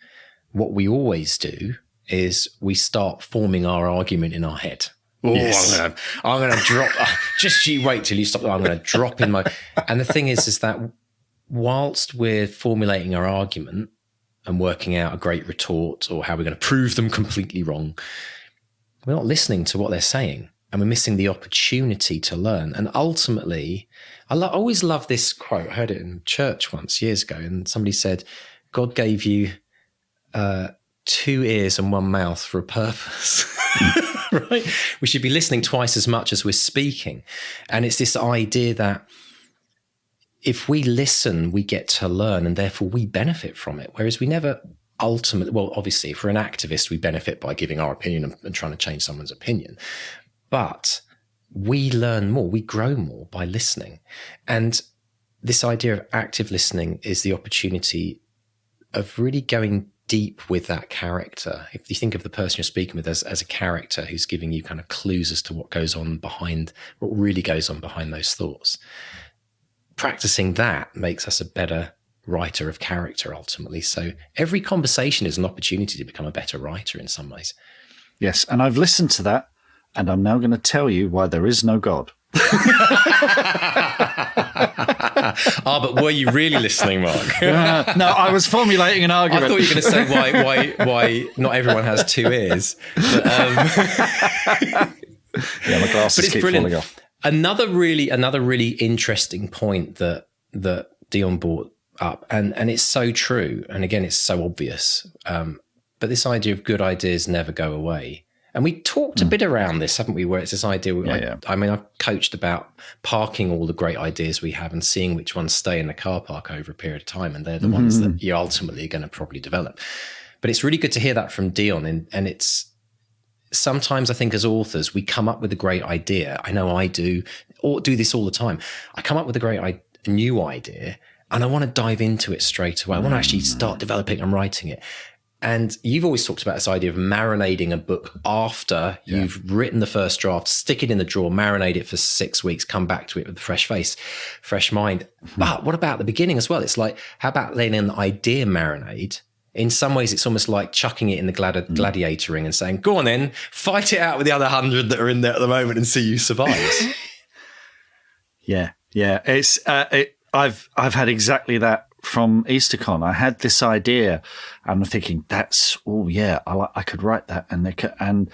what we always do is we start forming our argument in our head. Oh, yes. I'm gonna drop. Just you wait till you stop. I'm gonna drop in my. And the thing is that whilst we're formulating our argument and working out a great retort or how we're going to prove them completely wrong, we're not listening to what they're saying, and we're missing the opportunity to learn. And ultimately, I always love this quote. I heard it in church once years ago, and somebody said, God gave you 2 ears and 1 mouth for a purpose. Right? We should be listening twice as much as we're speaking. And it's this idea that if we listen, we get to learn, and therefore we benefit from it. Whereas we never ultimately, well, obviously, if we're an activist, we benefit by giving our opinion and trying to change someone's opinion. But we learn more, we grow more by listening. And this idea of active listening is the opportunity of really going deep with that character. If you think of the person you're speaking with as a character who's giving you kind of clues as to what really goes on behind those thoughts. Practicing that makes us a better writer of character, ultimately. So every conversation is an opportunity to become a better writer in some ways. Yes, and I've listened to that, and I'm now going to tell you why there is no God. But were you really listening, Mark? No, I was formulating an argument. I thought you were going to say why not everyone has 2 ears. But, yeah, my glasses keep falling off. Another really interesting point that Deon brought up, and it's so true, and again, it's so obvious, but this idea of good ideas never go away. And we talked a bit around this, haven't we, where it's this idea, I mean, I've coached about parking all the great ideas we have and seeing which ones stay in the car park over a period of time, and they're the ones that you're ultimately going to probably develop. But it's really good to hear that from Deon, and it's, sometimes I think as authors, we come up with a great idea. I know I do this all the time. I come up with a new idea, and I want to dive into it straight away. I want to actually start developing and writing it. And you've always talked about this idea of marinating a book after you've written the first draft, stick it in the drawer, marinate it for 6 weeks, come back to it with a fresh face, fresh mind. But what about the beginning as well? It's like, how about letting an idea marinate? In some ways, it's almost like chucking it in the gladiator ring and saying, go on then, fight it out with the other 100 that are in there at the moment and see who survives. Yeah. It's I've had exactly that from EasterCon. I had this idea, and I'm thinking, I could write that, and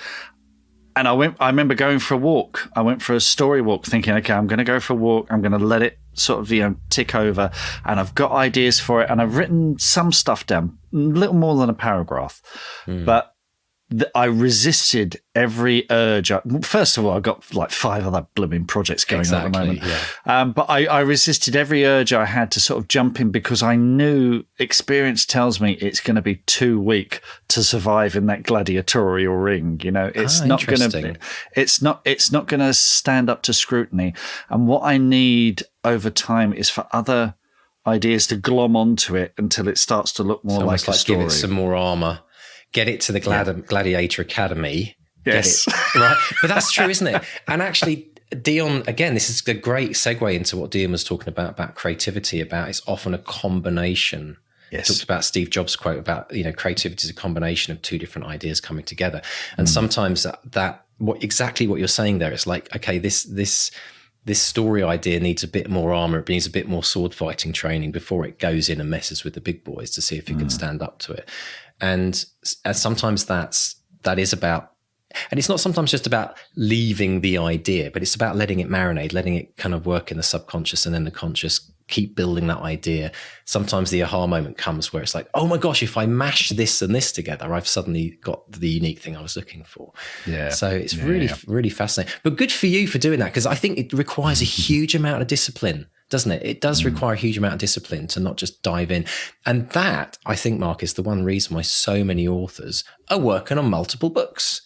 I remember going for a walk. I went for a story walk, thinking, okay, I'm going to go for a walk. I'm going to let it sort of tick over, and I've got ideas for it, and I've written some stuff down, a little more than a paragraph, but I resisted every urge. First of all, I've got like 5 other blooming projects going on at the moment. Yeah. But I resisted every urge I had to sort of jump in, because I knew experience tells me it's going to be too weak to survive in that gladiatorial ring. It's not going to. It's not going to stand up to scrutiny. And what I need over time is for other ideas to glom onto it until it starts to look more like a story. Give it some more armor. Get it to the Gladiator Academy. Yes. Right. But that's true, isn't it? And actually, Deon, again, this is a great segue into what Deon was talking about creativity, about it's often a combination. Yes. He talked about Steve Jobs' quote about, creativity is a combination of 2 different ideas coming together. And sometimes exactly what you're saying there, it's like, okay, this story idea needs a bit more armor. It needs a bit more sword fighting training before it goes in and messes with the big boys to see if it can stand up to it. And sometimes that is about, and it's not sometimes just about leaving the idea, but it's about letting it marinate, letting it kind of work in the subconscious, and then the conscious keep building that idea, sometimes the aha moment comes where it's like, oh my gosh, if I mash this and this together, I've suddenly got the unique thing I was looking for. Yeah. So it's really fascinating. But good for you for doing that, because I think it requires a huge amount of discipline, doesn't it? It does require a huge amount of discipline to not just dive in. And that, I think, Mark, is the one reason why so many authors are working on multiple books.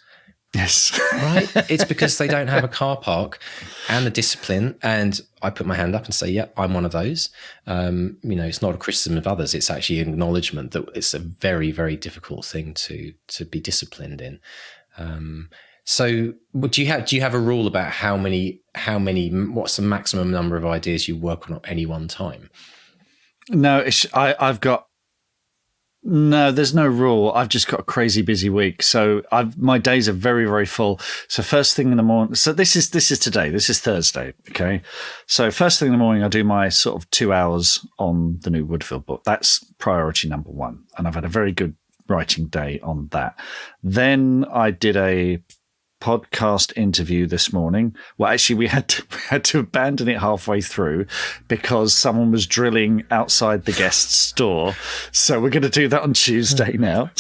Yes. Right? It's because they don't have a car park and the discipline. And I put my hand up and say, yeah, I'm one of those. It's not a criticism of others. It's actually an acknowledgement that it's a very, very difficult thing to be disciplined in. So do you have a rule about how many, what's the maximum number of ideas you work on at any one time? No, there's no rule. I've just got a crazy busy week. So my days are very, very full. So first thing in the morning, so this is today, this is Thursday. Okay. So first thing in the morning, I do my sort of 2 hours on the new Woodfield book. That's priority number one. And I've had a very good writing day on that. Then I did a podcast interview this morning. Well, actually, we had to abandon it halfway through because someone was drilling outside the guest's door. So we're going to do that on Tuesday now.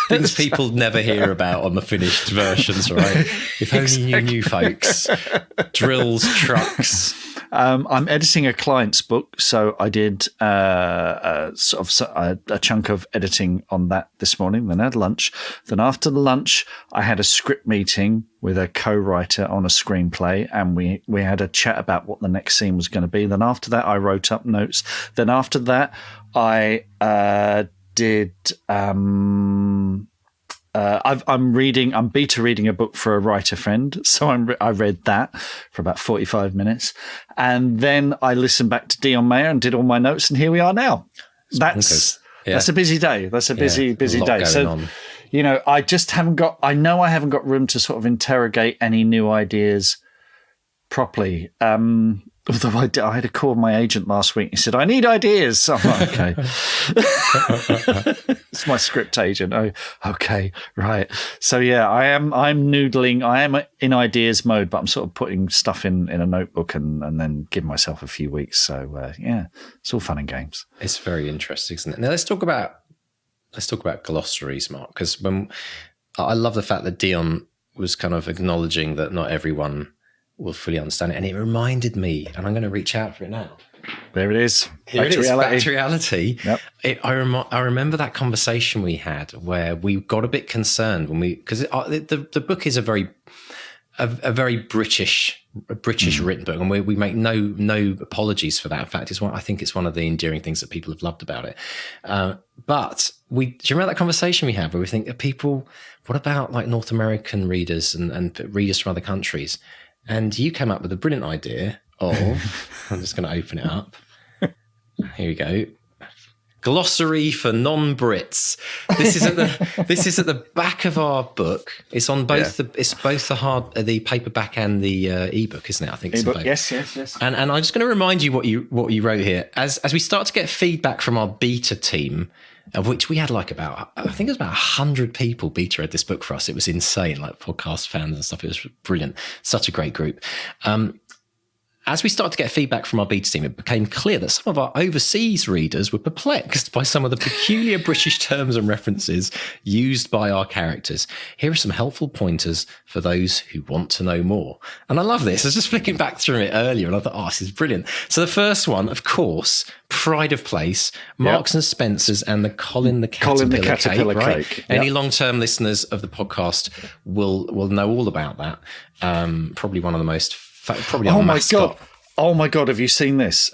Things people never hear about on the finished versions, right? If only you knew, folks. Drills, trucks. I'm editing a client's book, so I did a chunk of editing on that this morning. Then I had lunch. Then after the lunch, I had a script meeting with a co-writer on a screenplay, and we had a chat about what the next scene was going to be. Then after that, I wrote up notes. Then after that, I did. I'm beta reading a book for a writer friend, so I read that for about 45 minutes, and then I listened back to Deon Meyer and did all my notes, and here we are now. That's a busy day. That's a busy day. So, on. I just haven't got. I know I haven't got room to sort of interrogate any new ideas properly. Although I had a call with my agent last week. He said, I need ideas. So I'm like, okay. It's my script agent. Oh, okay, right. So yeah, I'm noodling. I am in ideas mode, but I'm sort of putting stuff in a notebook and then giving myself a few weeks. So it's all fun and games. It's very interesting, isn't it? Now let's talk about glossaries, Mark, because I love the fact that Deon was kind of acknowledging that not everyone will fully understand it. And it reminded me, and I'm going to reach out for it now. There it is. Back to reality. Yep. I remember that conversation we had where we got a bit concerned because the book is a very British written book, and we make no apologies for that. In fact, I think it's one of the endearing things that people have loved about it. But do you remember that conversation we had where we think, what about like North American readers and readers from other countries? And you came up with a brilliant idea of, I'm just going to open it up. Here we go. Glossary for non-Brits. This is at the back of our book. It's on both the paperback and the ebook, isn't it? I think it's both. Yes. And I'm just going to remind you what you wrote here. As we start to get feedback from our beta team, of which we had I think it was about 100 people beta read this book for us. It was insane, like podcast fans and stuff. It was brilliant. Such a great group. As we started to get feedback from our beta team, it became clear that some of our overseas readers were perplexed by some of the peculiar British terms and references used by our characters. Here are some helpful pointers for those who want to know more. And I love this. I was just flicking back through it earlier and I thought, this is brilliant. So the first one, of course, Pride of Place, Marks and Spencer's, and the Colin the Caterpillar Cake. Right? Yep. Any long-term listeners of the podcast will know all about that. Probably one of the most... Oh my God. Oh my God, have you seen this?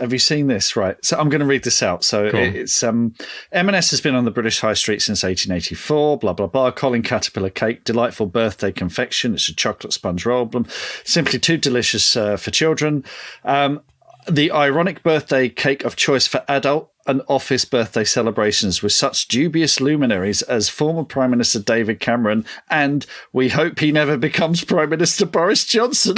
Right. So I'm going to read this out. So it's M&S has been on the British High Street since 1884, blah, blah, blah. Colin Caterpillar Cake, delightful birthday confection. It's a chocolate sponge roll. Simply too delicious for children. The ironic birthday cake of choice for adult and office birthday celebrations with such dubious luminaries as former Prime Minister David Cameron and we hope he never becomes Prime Minister Boris Johnson.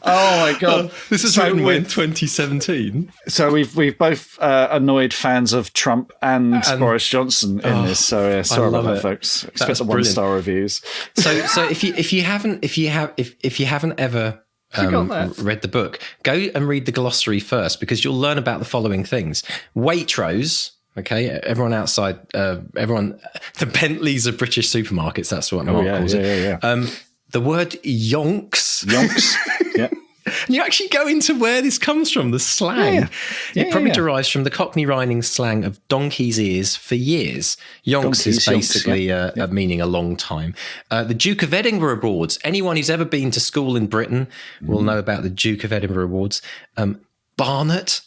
Oh my God! This is written in 2017. So we've both annoyed fans of Trump and Boris Johnson in this. So sorry about that, folks. Expect the 1-star reviews. So if you haven't ever read the book, go and read the glossary first, because you'll learn about the following things. Waitrose. Okay, everyone outside, the Bentleys of British supermarkets. That's what Mark calls it. The word yonks. Yeah. And you actually go into where this comes from, the slang. It probably derives from the Cockney rhyming slang of donkey's ears for years. Yonks is basically meaning a long time. The Duke of Edinburgh Awards. Anyone who's ever been to school in Britain will know about the Duke of Edinburgh Awards. Barnet.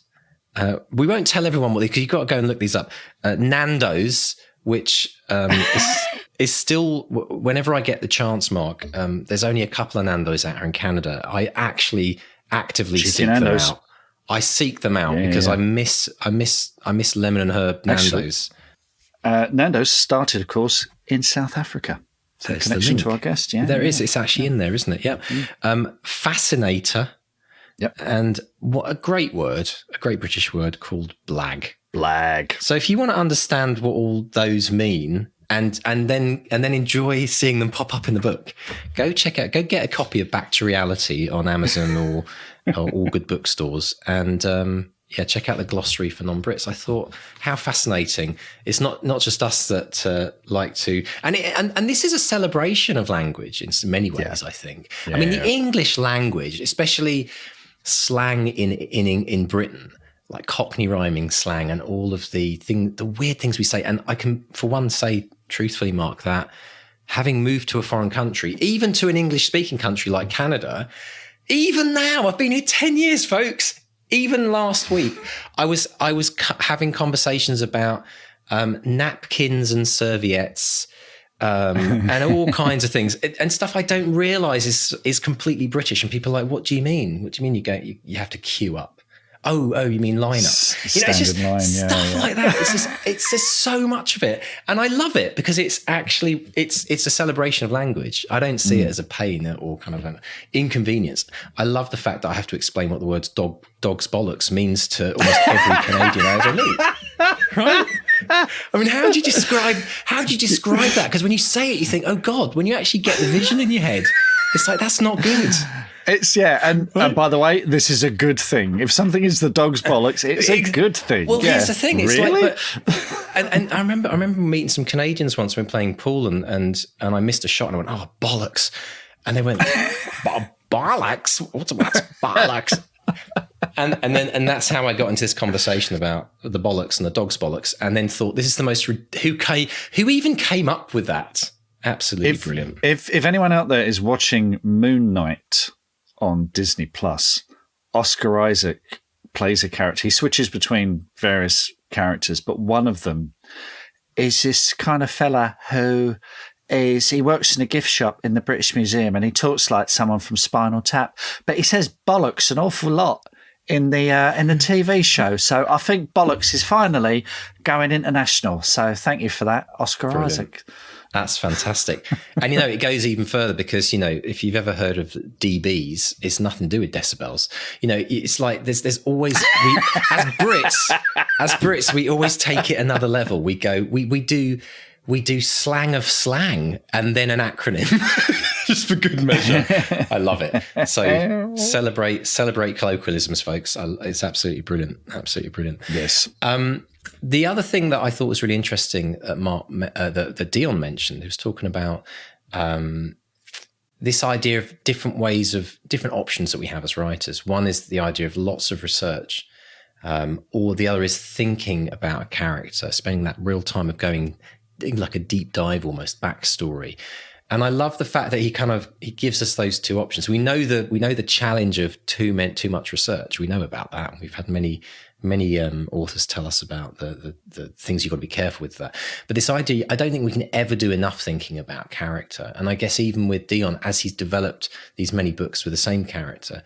We won't tell everyone what they, because you've got to go and look these up. Nando's, which is still, whenever I get the chance, Mark, there's only a couple of Nando's out here in Canada. I actually actively seek them out. I seek them out because I miss lemon and herb Nando's. Nando's started, of course, in South Africa. So connection to our guest, there is. It's actually in there, isn't it? Yep. Fascinator. Yep. And what a great word, a great British word called blag. Blag. So if you want to understand what all those mean and then enjoy seeing them pop up in the book, go get a copy of Back to Reality on Amazon or all good bookstores, and check out the glossary for non-Brits. I thought, how fascinating. It's not just us that like to, and this is a celebration of language in many ways, I think. I mean, the English language, especially slang in Britain, like Cockney rhyming slang and all of the weird things we say. And I can, for one, say truthfully, Mark, that having moved to a foreign country, even to an English-speaking country like Canada, even now, I've been here 10 years, folks. Even last week, I was having conversations about napkins and serviettes and all kinds of things and stuff I don't realise is completely British. And people are like, what do you mean? What do you mean you have to queue up? Oh, you mean line up? Standard it's just line, stuff like that. It's just so much of it, and I love it because it's actually it's a celebration of language. I don't see it as a pain or kind of an inconvenience. I love the fact that I have to explain what the words dog's bollocks means to almost every Canadian I ever meet. Right? I mean, how do you describe that? Because when you say it, you think, oh God. When you actually get the vision in your head, it's like, that's not good. It's and by the way, this is a good thing. If something is the dog's bollocks, it's a good thing. Well, here's the thing. It's really? like, and I remember meeting some Canadians once when playing pool, and I missed a shot, and I went, oh, bollocks, and they went, bollocks? What's bollocks? And that's how I got into this conversation about the bollocks and the dog's bollocks, and then thought, this is the most who even came up with that? Absolutely brilliant. If anyone out there is watching Moon Knight on Disney Plus, Oscar Isaac plays a character. He switches between various characters, but one of them is this kind of fella who he works in a gift shop in the British Museum, and he talks like someone from Spinal Tap, but he says bollocks an awful lot in the TV show. So I think bollocks is finally going international. So thank you for that, Oscar Isaac. That's fantastic. And, it goes even further because, if you've ever heard of dBs, it's nothing to do with decibels. It's like there's always, as Brits, we always take it another level. We go, we do slang of slang and then an acronym just for good measure. I love it. So celebrate colloquialisms, folks. It's absolutely brilliant. Absolutely brilliant. Yes. The other thing that I thought was really interesting that that Deon mentioned, he was talking about this idea of different options that we have as writers. One is the idea of lots of research, or the other is thinking about a character, spending that real time of going like a deep dive, almost backstory. And I love the fact that he gives us those two options. We know the challenge of too much research. We know about that. We've had many authors tell us about the things you've got to be careful with that. But this idea, I don't think we can ever do enough thinking about character. And I guess even with Deon, as he's developed these many books with the same character,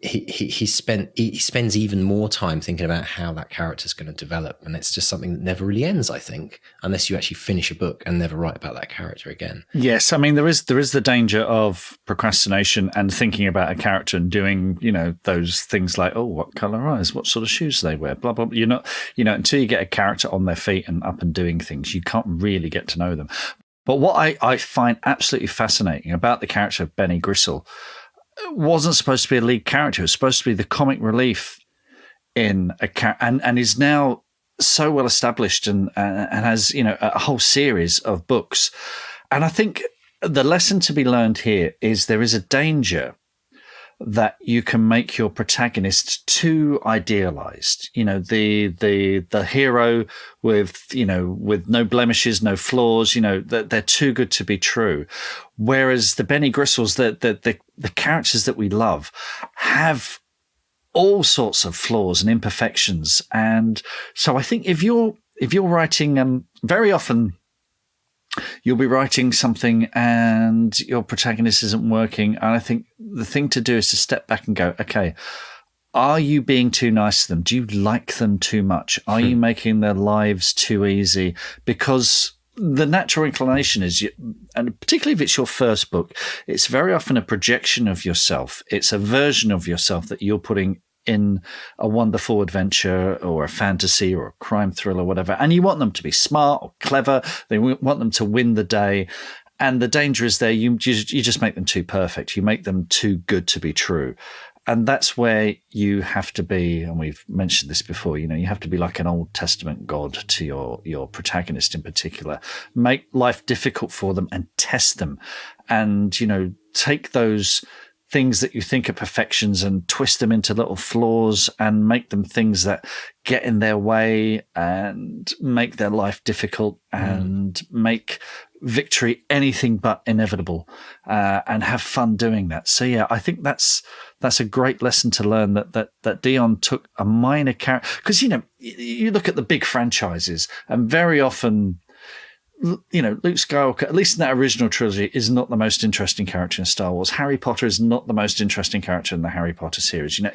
he spends even more time thinking about how that character is going to develop, and it's just something that never really ends, I think, unless you actually finish a book and never write about that character again. Yes, I mean there is the danger of procrastination and thinking about a character and doing those things like, oh, what color eyes, what sort of shoes do they wear, blah blah blah. You're not until you get a character on their feet and up and doing things, you can't really get to know them. But what I find absolutely fascinating about the character of Benny Griessel, wasn't supposed to be a lead character. It was supposed to be the comic relief in a character, and is now so well established and has, you know, a whole series of books. And I think the lesson to be learned here is there is a danger that you can make your protagonist too idealized. You know, the hero with, you know, with no blemishes, no flaws, you know, that they're too good to be true. Whereas the Benny Griessels, the characters that we love have all sorts of flaws and imperfections. And so I think if you're writing, very often you'll be writing something and your protagonist isn't working. And I think the thing to do is to step back and go, okay, are you being too nice to them? Do you like them too much? Are you making their lives too easy? Because the natural inclination is, and particularly if it's your first book, it's very often a projection of yourself. It's a version of yourself that you're putting in a wonderful adventure or a fantasy or a crime thriller or whatever. And you want them to be smart or clever. They want them to win the day. And the danger is there. You just make them too perfect. You make them too good to be true. And that's where you have to be, and we've mentioned this before, you know, you have to be like an Old Testament God to your protagonist in particular. Make life difficult for them and test them. And, you know, take those things that you think are perfections and twist them into little flaws and make them things that get in their way and make their life difficult and make victory anything but inevitable, and have fun doing that. So yeah, I think that's a great lesson to learn, that Deon took a minor character, because, you know, you look at the big franchises and very often, you know, Luke Skywalker, at least in that original trilogy, is not the most interesting character in Star Wars. Harry Potter is not the most interesting character in the Harry Potter series. You know,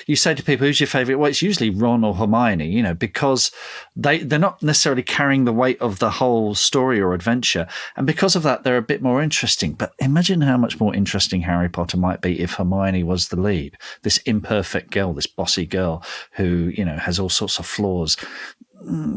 you say to people, who's your favorite? Well, it's usually Ron or Hermione, you know, because they're not necessarily carrying the weight of the whole story or adventure. And because of that, they're a bit more interesting. But imagine how much more interesting Harry Potter might be if Hermione was the lead, this imperfect girl, this bossy girl who, you know, has all sorts of flaws.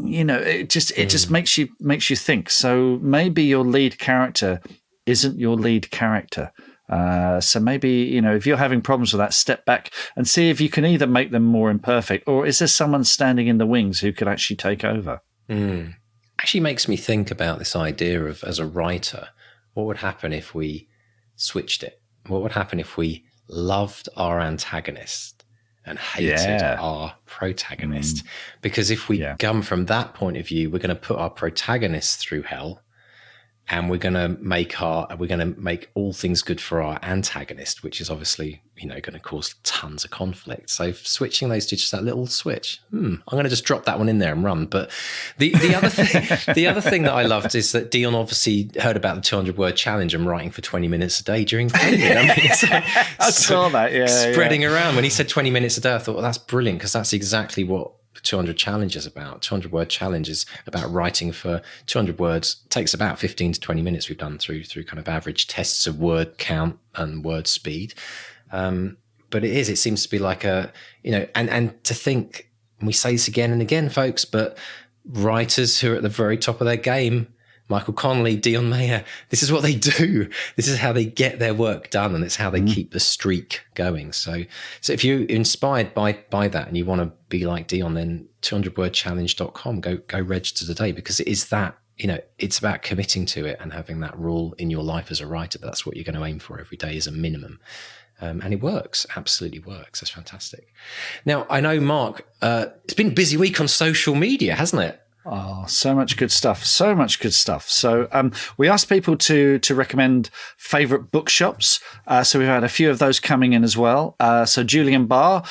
You know, it just makes you think. So maybe your lead character isn't your lead character. So maybe, you know, if you're having problems with that, step back and see if you can either make them more imperfect, or is there someone standing in the wings who could actually take over? Actually makes me think about this idea of, as a writer, what would happen if we switched it? What would happen if we loved our antagonist and hated our protagonist? Because if we come from that point of view, we're going to put our protagonist through hell, and we're going to make all things good for our antagonist, which is obviously, you know, going to cause tons of conflict. So switching those two, just that little switch. I'm going to just drop that one in there and run. But the other thing that I loved is that Deon obviously heard about the 200-word challenge and writing for 20 minutes a day during COVID. I mean, it's like, I saw that, spreading around. When he said 20 minutes a day, I thought, well, that's brilliant, because that's exactly what 200 challenge is about. 200-word challenge is about writing for 200 words. It takes about 15 to 20 minutes. We've done through kind of average tests of word count and word speed. But it seems to be like a, you know, and to think, and we say this again and again, folks, but writers who are at the very top of their game, Michael Connelly, Deon Meyer, this is what they do. This is how they get their work done, and it's how they keep the streak going. So if you're inspired by that and you want to be like Deon, then 200wordchallenge.com, go register today, because it is that, you know, it's about committing to it and having that rule in your life as a writer. That's what you're going to aim for every day as a minimum. And it works, absolutely works. That's fantastic. Now, I know, Mark, it's been a busy week on social media, hasn't it? Oh, so much good stuff. So much good stuff. So we asked people to recommend favourite bookshops. So we've had a few of those coming in as well. So Julian Barr,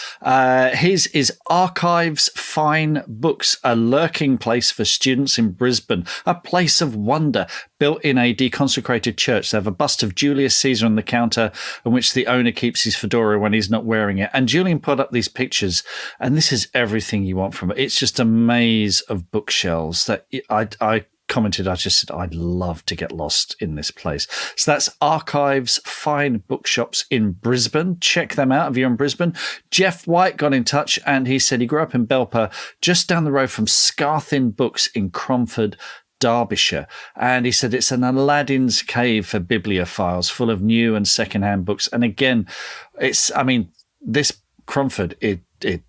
his is Archives Fine Books, a lurking place for students in Brisbane, a place of wonder built in a deconsecrated church. They have a bust of Julius Caesar on the counter, in which the owner keeps his fedora when he's not wearing it. And Julian put up these pictures, and this is everything you want from it. It's just a maze of bookshelves that I commented, I just said, I'd love to get lost in this place. So that's Archives Fine Bookshops in Brisbane. Check them out if you're in Brisbane. Jeff White got in touch, and he said he grew up in Belper, just down the road from Scarthin Books in Cromford. Derbyshire. And he said it's an Aladdin's cave for bibliophiles, full of new and secondhand books. And again, this Cromford, it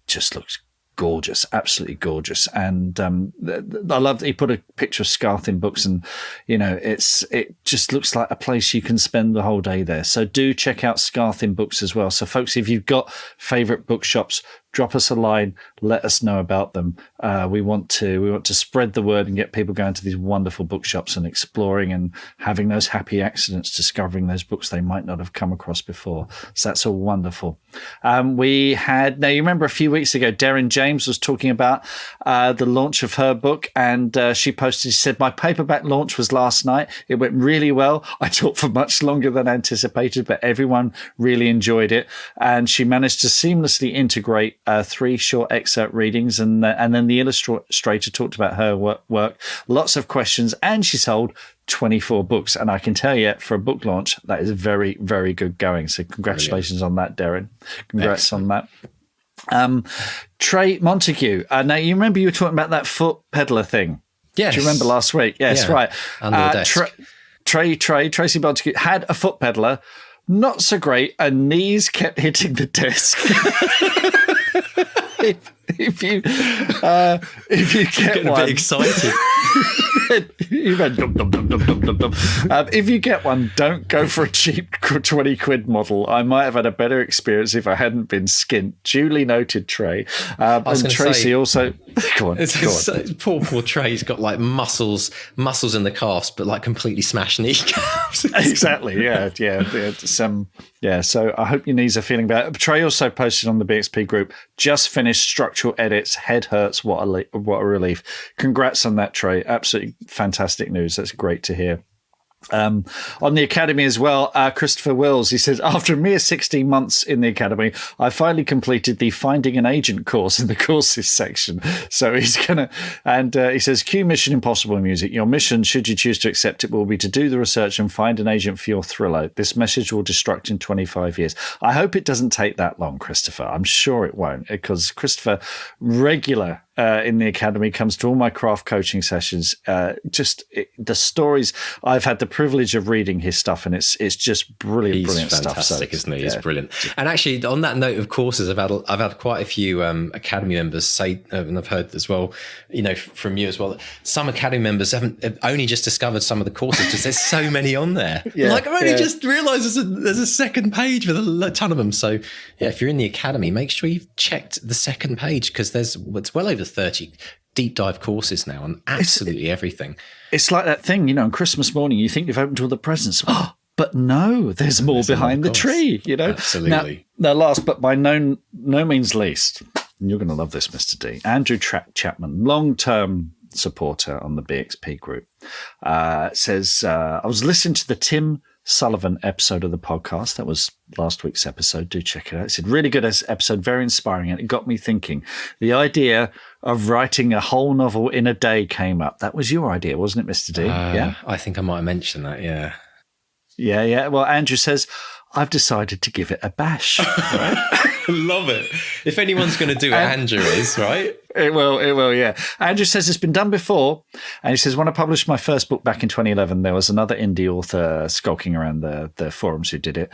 just looks gorgeous, absolutely gorgeous. And I love that he put a picture of Scarthin Books, and it just looks like a place you can spend the whole day there. So do check out Scarthin Books as well. So folks, if you've got favorite bookshops, drop us a line, let us know about them. We want to spread the word and get people going to these wonderful bookshops and exploring and having those happy accidents, discovering those books they might not have come across before. So that's all wonderful. Now you remember a few weeks ago, Darren James was talking about the launch of her book, and she said, my paperback launch was last night. It went really well. I talked for much longer than anticipated, but everyone really enjoyed it. And she managed to seamlessly integrate 3 short excerpt readings, and then the illustrator talked about her work, lots of questions, and she sold 24 books. And I can tell you, for a book launch, that is very, very good going. So congratulations on that, Darren. Congrats on that. Trey Montague. Now, you remember you were talking about that foot peddler thing? Yes. Do you remember last week? Yes, yeah. Right. Under the desk. Tracy Montague had a foot peddler. Not so great. Her knees kept hitting the desk. If you get one, a bit excited. You went dum, dum, dum, dum, dum, dum, dum. If you get one, don't go for a cheap 20 quid model. I might have had a better experience if I hadn't been skint. Duly noted, Trey. And Tracy also. Go on. Poor Trey's got like muscles in the calves, but like completely smashed kneecaps. Exactly. Yeah. So I hope your knees are feeling better. Trey also posted on the BXP group, just finished structural edits. Head hurts. What a relief. Congrats on that, Trey. Absolutely fantastic news. That's great to hear. On the Academy as well, Christopher Wills, he says, after a mere 16 months in the Academy, I finally completed the Finding an Agent course in the courses section. So he's he says, cue Mission Impossible music. Your mission, should you choose to accept it, will be to do the research and find an agent for your thriller. This message will destruct in 25 years. I hope it doesn't take that long, Christopher. I'm sure it won't, because Christopher, regular in the Academy, comes to all my craft coaching sessions. The stories, I've had the privilege of reading his stuff, and it's just brilliant stuff. Fantastic, isn't he? He's brilliant. And actually, on that note of courses, I've had quite a few Academy members say, and I've heard as well, from you as well, that some Academy members have only just discovered some of the courses because there's so many on there. I've only just realised there's a second page with a ton of them. So yeah, if you're in the Academy, make sure you've checked the second page, because it's well over 30 deep dive courses now on absolutely everything. It's like that thing, on Christmas morning, you think you've opened all the presents. But no, there's more behind the tree, Absolutely. Now, last but by no means least, and you're going to love this, Mr. D, Andrew Chapman, long-term supporter on the BXP group, says, I was listening to the Tim Sullivan episode of the podcast. That was last week's episode. Do check it out. It said, really good episode, very inspiring, and it got me thinking. The idea of writing a whole novel in a day came up. That was your idea, wasn't it, Mr. D? Yeah, I think I might have mentioned that. Yeah. Well, Andrew says, I've decided to give it a bash. Right? Love it. If anyone's going to do it, Andrew is, right? It will, yeah. Andrew says it's been done before. And he says, when I published my first book back in 2011, there was another indie author skulking around the forums who did it.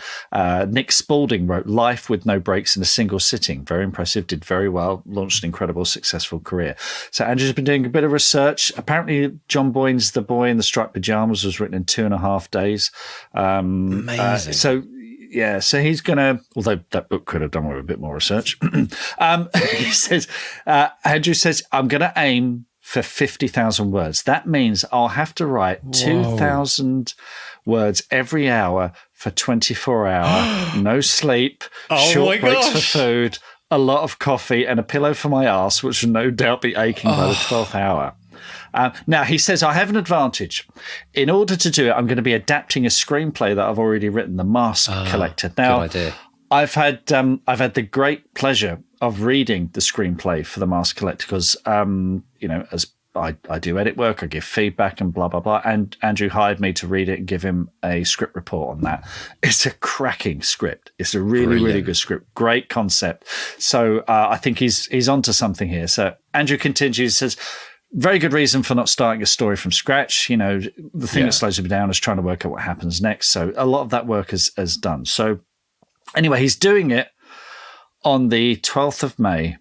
Nick Spalding wrote Life with No Breaks in a Single Sitting. Very impressive, did very well, launched an incredible, successful career. So Andrew's been doing a bit of research. Apparently, John Boyne's The Boy in the Striped Pajamas was written in 2.5 days. Amazing. So he's going to, although that book could have done with a bit more research, he says, Andrew says, I'm going to aim for 50,000 words. That means I'll have to write 2,000 words every hour for 24 hours, no sleep, short breaks for food, a lot of coffee, and a pillow for my arse, which will no doubt be aching by the 12th hour. Now, he says, I have an advantage. In order to do it, I'm going to be adapting a screenplay that I've already written, The Mask Collector. Now, good idea. I've had the great pleasure of reading the screenplay for The Mask Collector because, as I do edit work, I give feedback and blah, blah, blah. And Andrew hired me to read it and give him a script report on that. It's a cracking script. It's a really, really good script. Great concept. So I think he's onto something here. So Andrew continues, says, very good reason for not starting a story from scratch. You know, the thing that slows me down is trying to work out what happens next. So a lot of that work is done. So anyway, he's doing it on the 12th of May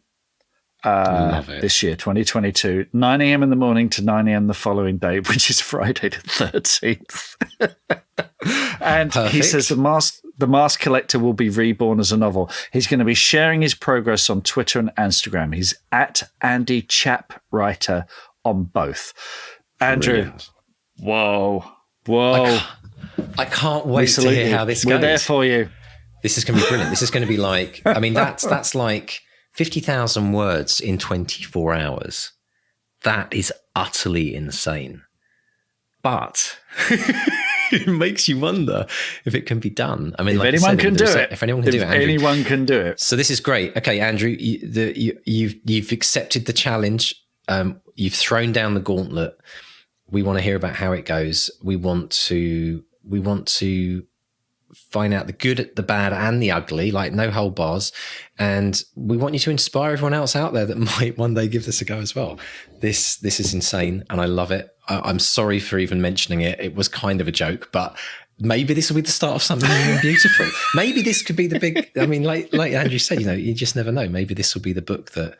this year, 2022, 9 a.m. in the morning to 9 a.m. the following day, which is Friday the 13th. And Perfect. He says the Mask Collector will be reborn as a novel. He's going to be sharing his progress on Twitter and Instagram. He's at Andy Chap Writer on both. Andrew, Brilliant. whoa. I can't wait to hear how this goes. We're there for you. This is going to be brilliant. This is going to be like, I mean, that's like 50,000 words in 24 hours. That is utterly insane. But it makes you wonder if it can be done. I mean, If anyone can do it. If anyone can do it, Andrew. Anyone can do it. So this is great. Okay, Andrew, you've accepted the challenge. You've thrown down the gauntlet. We want to hear about how it goes. We want to find out the good, the bad, and the ugly, like no hold bars. And we want you to inspire everyone else out there that might one day give this a go as well. This is insane, and I love it. I'm sorry for even mentioning it. It was kind of a joke, but maybe this will be the start of something new beautiful. Maybe this could be the big, I mean, like Andrew said, you know, you just never know. Maybe this will be the book that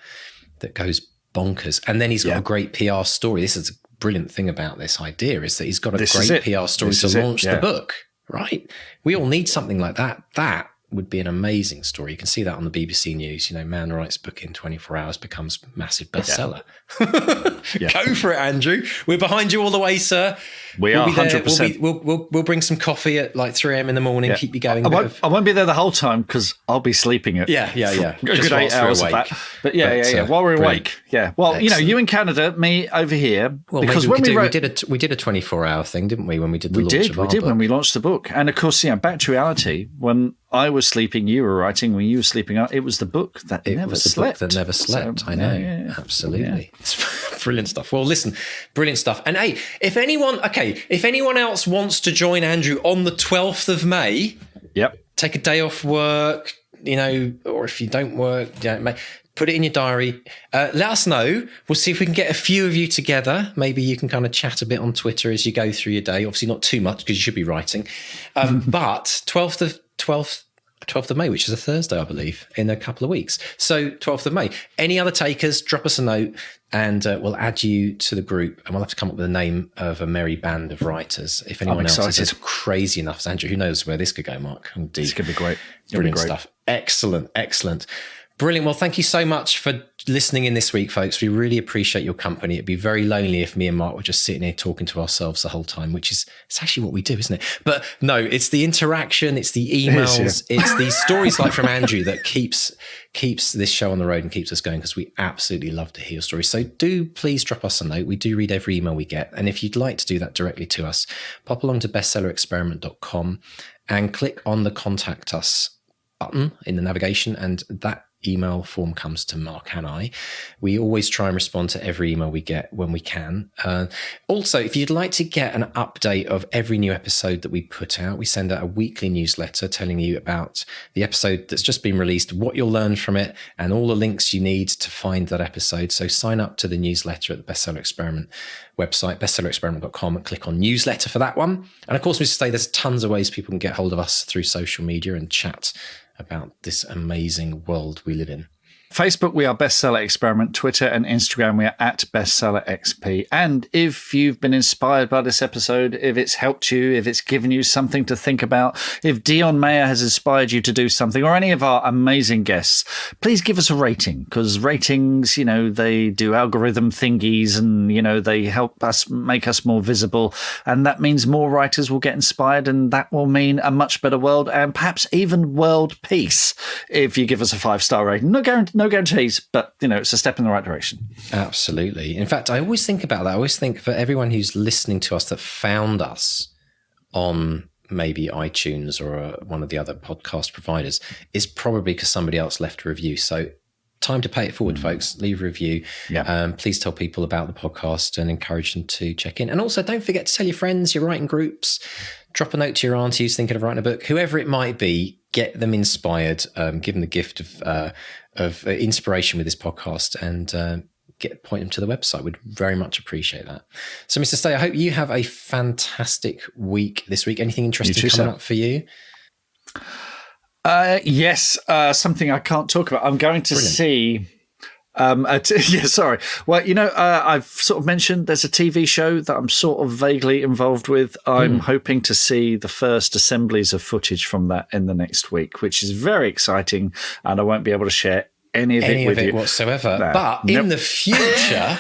goes bonkers. And then he's got a great PR story. This is a brilliant thing about this idea, is that he's got a great PR story to launch the book, right? We all need something like that. That would be an amazing story. You can see that on the BBC News. You know, man writes book in 24 hours, becomes massive bestseller. Go for it, Andrew. We're behind you all the way, sir. We are 100%. We'll bring some coffee at like 3 a.m. in the morning. Keep you going. I won't be there the whole time because I'll be sleeping it. Yeah. A good 8 hours of that. But while we're awake. Yeah. Well, excellent. You know, you in Canada, me over here. Well, because when we did a 24-hour thing, didn't we? When we did the launch of our book. When we launched the book, and of course, back to reality. When I was sleeping, you were writing. When you were sleeping, it was the book that never slept. Book that never slept. So, I know. Absolutely. It's brilliant stuff. Well, listen, brilliant stuff. And hey, if anyone else wants to join Andrew on the 12th of May, take a day off work, you know, or if you don't work, put it in your diary. Let us know. We'll see if we can get a few of you together. Maybe you can kind of chat a bit on Twitter as you go through your day. Obviously not too much because you should be writing. But 12th of May, which is a Thursday, I believe, in a couple of weeks. So 12th of May. Any other takers, drop us a note and we'll add you to the group, and we'll have to come up with a name of a merry band of writers. If anyone else is crazy enough as Andrew, who knows where this could go, Mark? Indeed. This could be great. Brilliant stuff. Excellent. Brilliant. Well, thank you so much for listening in this week, folks. We really appreciate your company. It'd be very lonely if me and Mark were just sitting here talking to ourselves the whole time, which is it's actually what we do, isn't it? But no, it's the interaction, it's the emails, it's the stories like from Andrew that keeps this show on the road and keeps us going, because we absolutely love to hear your stories. So do please drop us a note. We do read every email we get. And if you'd like to do that directly to us, pop along to bestsellerexperiment.com and click on the Contact Us button in the navigation, and that email form comes to Mark and I. We always try and respond to every email we get when we can. Also, if you'd like to get an update of every new episode that we put out, we send out a weekly newsletter telling you about the episode that's just been released, what you'll learn from it, and all the links you need to find that episode. So sign up to the newsletter at the Bestseller Experiment website, bestsellerexperiment.com, and click on newsletter for that one. And of course, we say there's tons of ways people can get hold of us through social media and chat about this amazing world we live in. Facebook, we are Bestseller Experiment. Twitter and Instagram, we are at BestsellerXP. And if you've been inspired by this episode, if it's helped you, if it's given you something to think about, if Deon Meyer has inspired you to do something, or any of our amazing guests, please give us a rating, because ratings, you know, they do algorithm thingies and, you know, they help us make us more visible. And that means more writers will get inspired, and that will mean a much better world, and perhaps even world peace if you give us a 5-star rating. No guarantees, but, you know, it's a step in the right direction. Absolutely. In fact, I always think about that. I always think for everyone who's listening to us that found us on maybe iTunes or one of the other podcast providers, is probably because somebody else left a review. So time to pay it forward, folks. Leave a review. Please tell people about the podcast and encourage them to check in. And also, don't forget to tell your friends, your writing groups. Drop a note to your auntie who's thinking of writing a book, whoever it might be. Get them inspired. Give them the gift of inspiration with this podcast, and point them to the website. We'd very much appreciate that. So, Mr. Stay, I hope you have a fantastic week this week. Anything interesting coming up for you? Yes, something I can't talk about. I'm going to see. Sorry. Well, I've sort of mentioned there's a TV show that I'm sort of vaguely involved with. I'm hoping to see the first assemblies of footage from that in the next week, which is very exciting, and I won't be able to share any of it with you whatsoever. No. But in the future,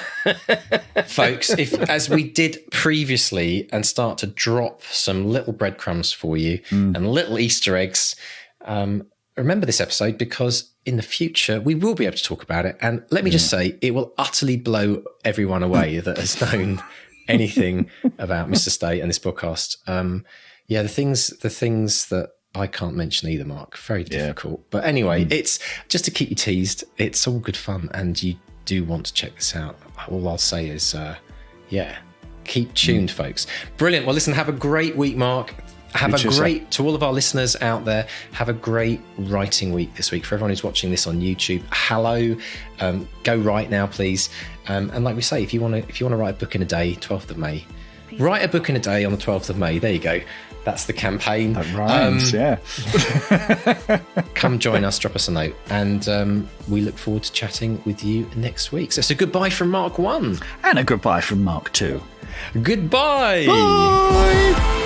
folks, as we did previously, and start to drop some little breadcrumbs for you and little Easter eggs, remember this episode, because in the future we will be able to talk about it. And let me just say, it will utterly blow everyone away that has known anything about Mr. Stay and this podcast. The things that I can't mention either, Mark. Very difficult. But anyway, it's just to keep you teased. It's all good fun, and you do want to check this out. All I'll say is, keep tuned, folks. Brilliant. Well, listen, have a great week, Mark. To all of our listeners out there, have a great writing week this week. For everyone who's watching this on YouTube, hello, go write now, please. And like we say, if you want to write a book in a day, 12th of May, write a book in a day on the 12th of May. There you go. That's the campaign. That rhymes, Come join us, drop us a note, and we look forward to chatting with you next week. So it's a goodbye from Mark 1. And a goodbye from Mark 2. Goodbye. Bye.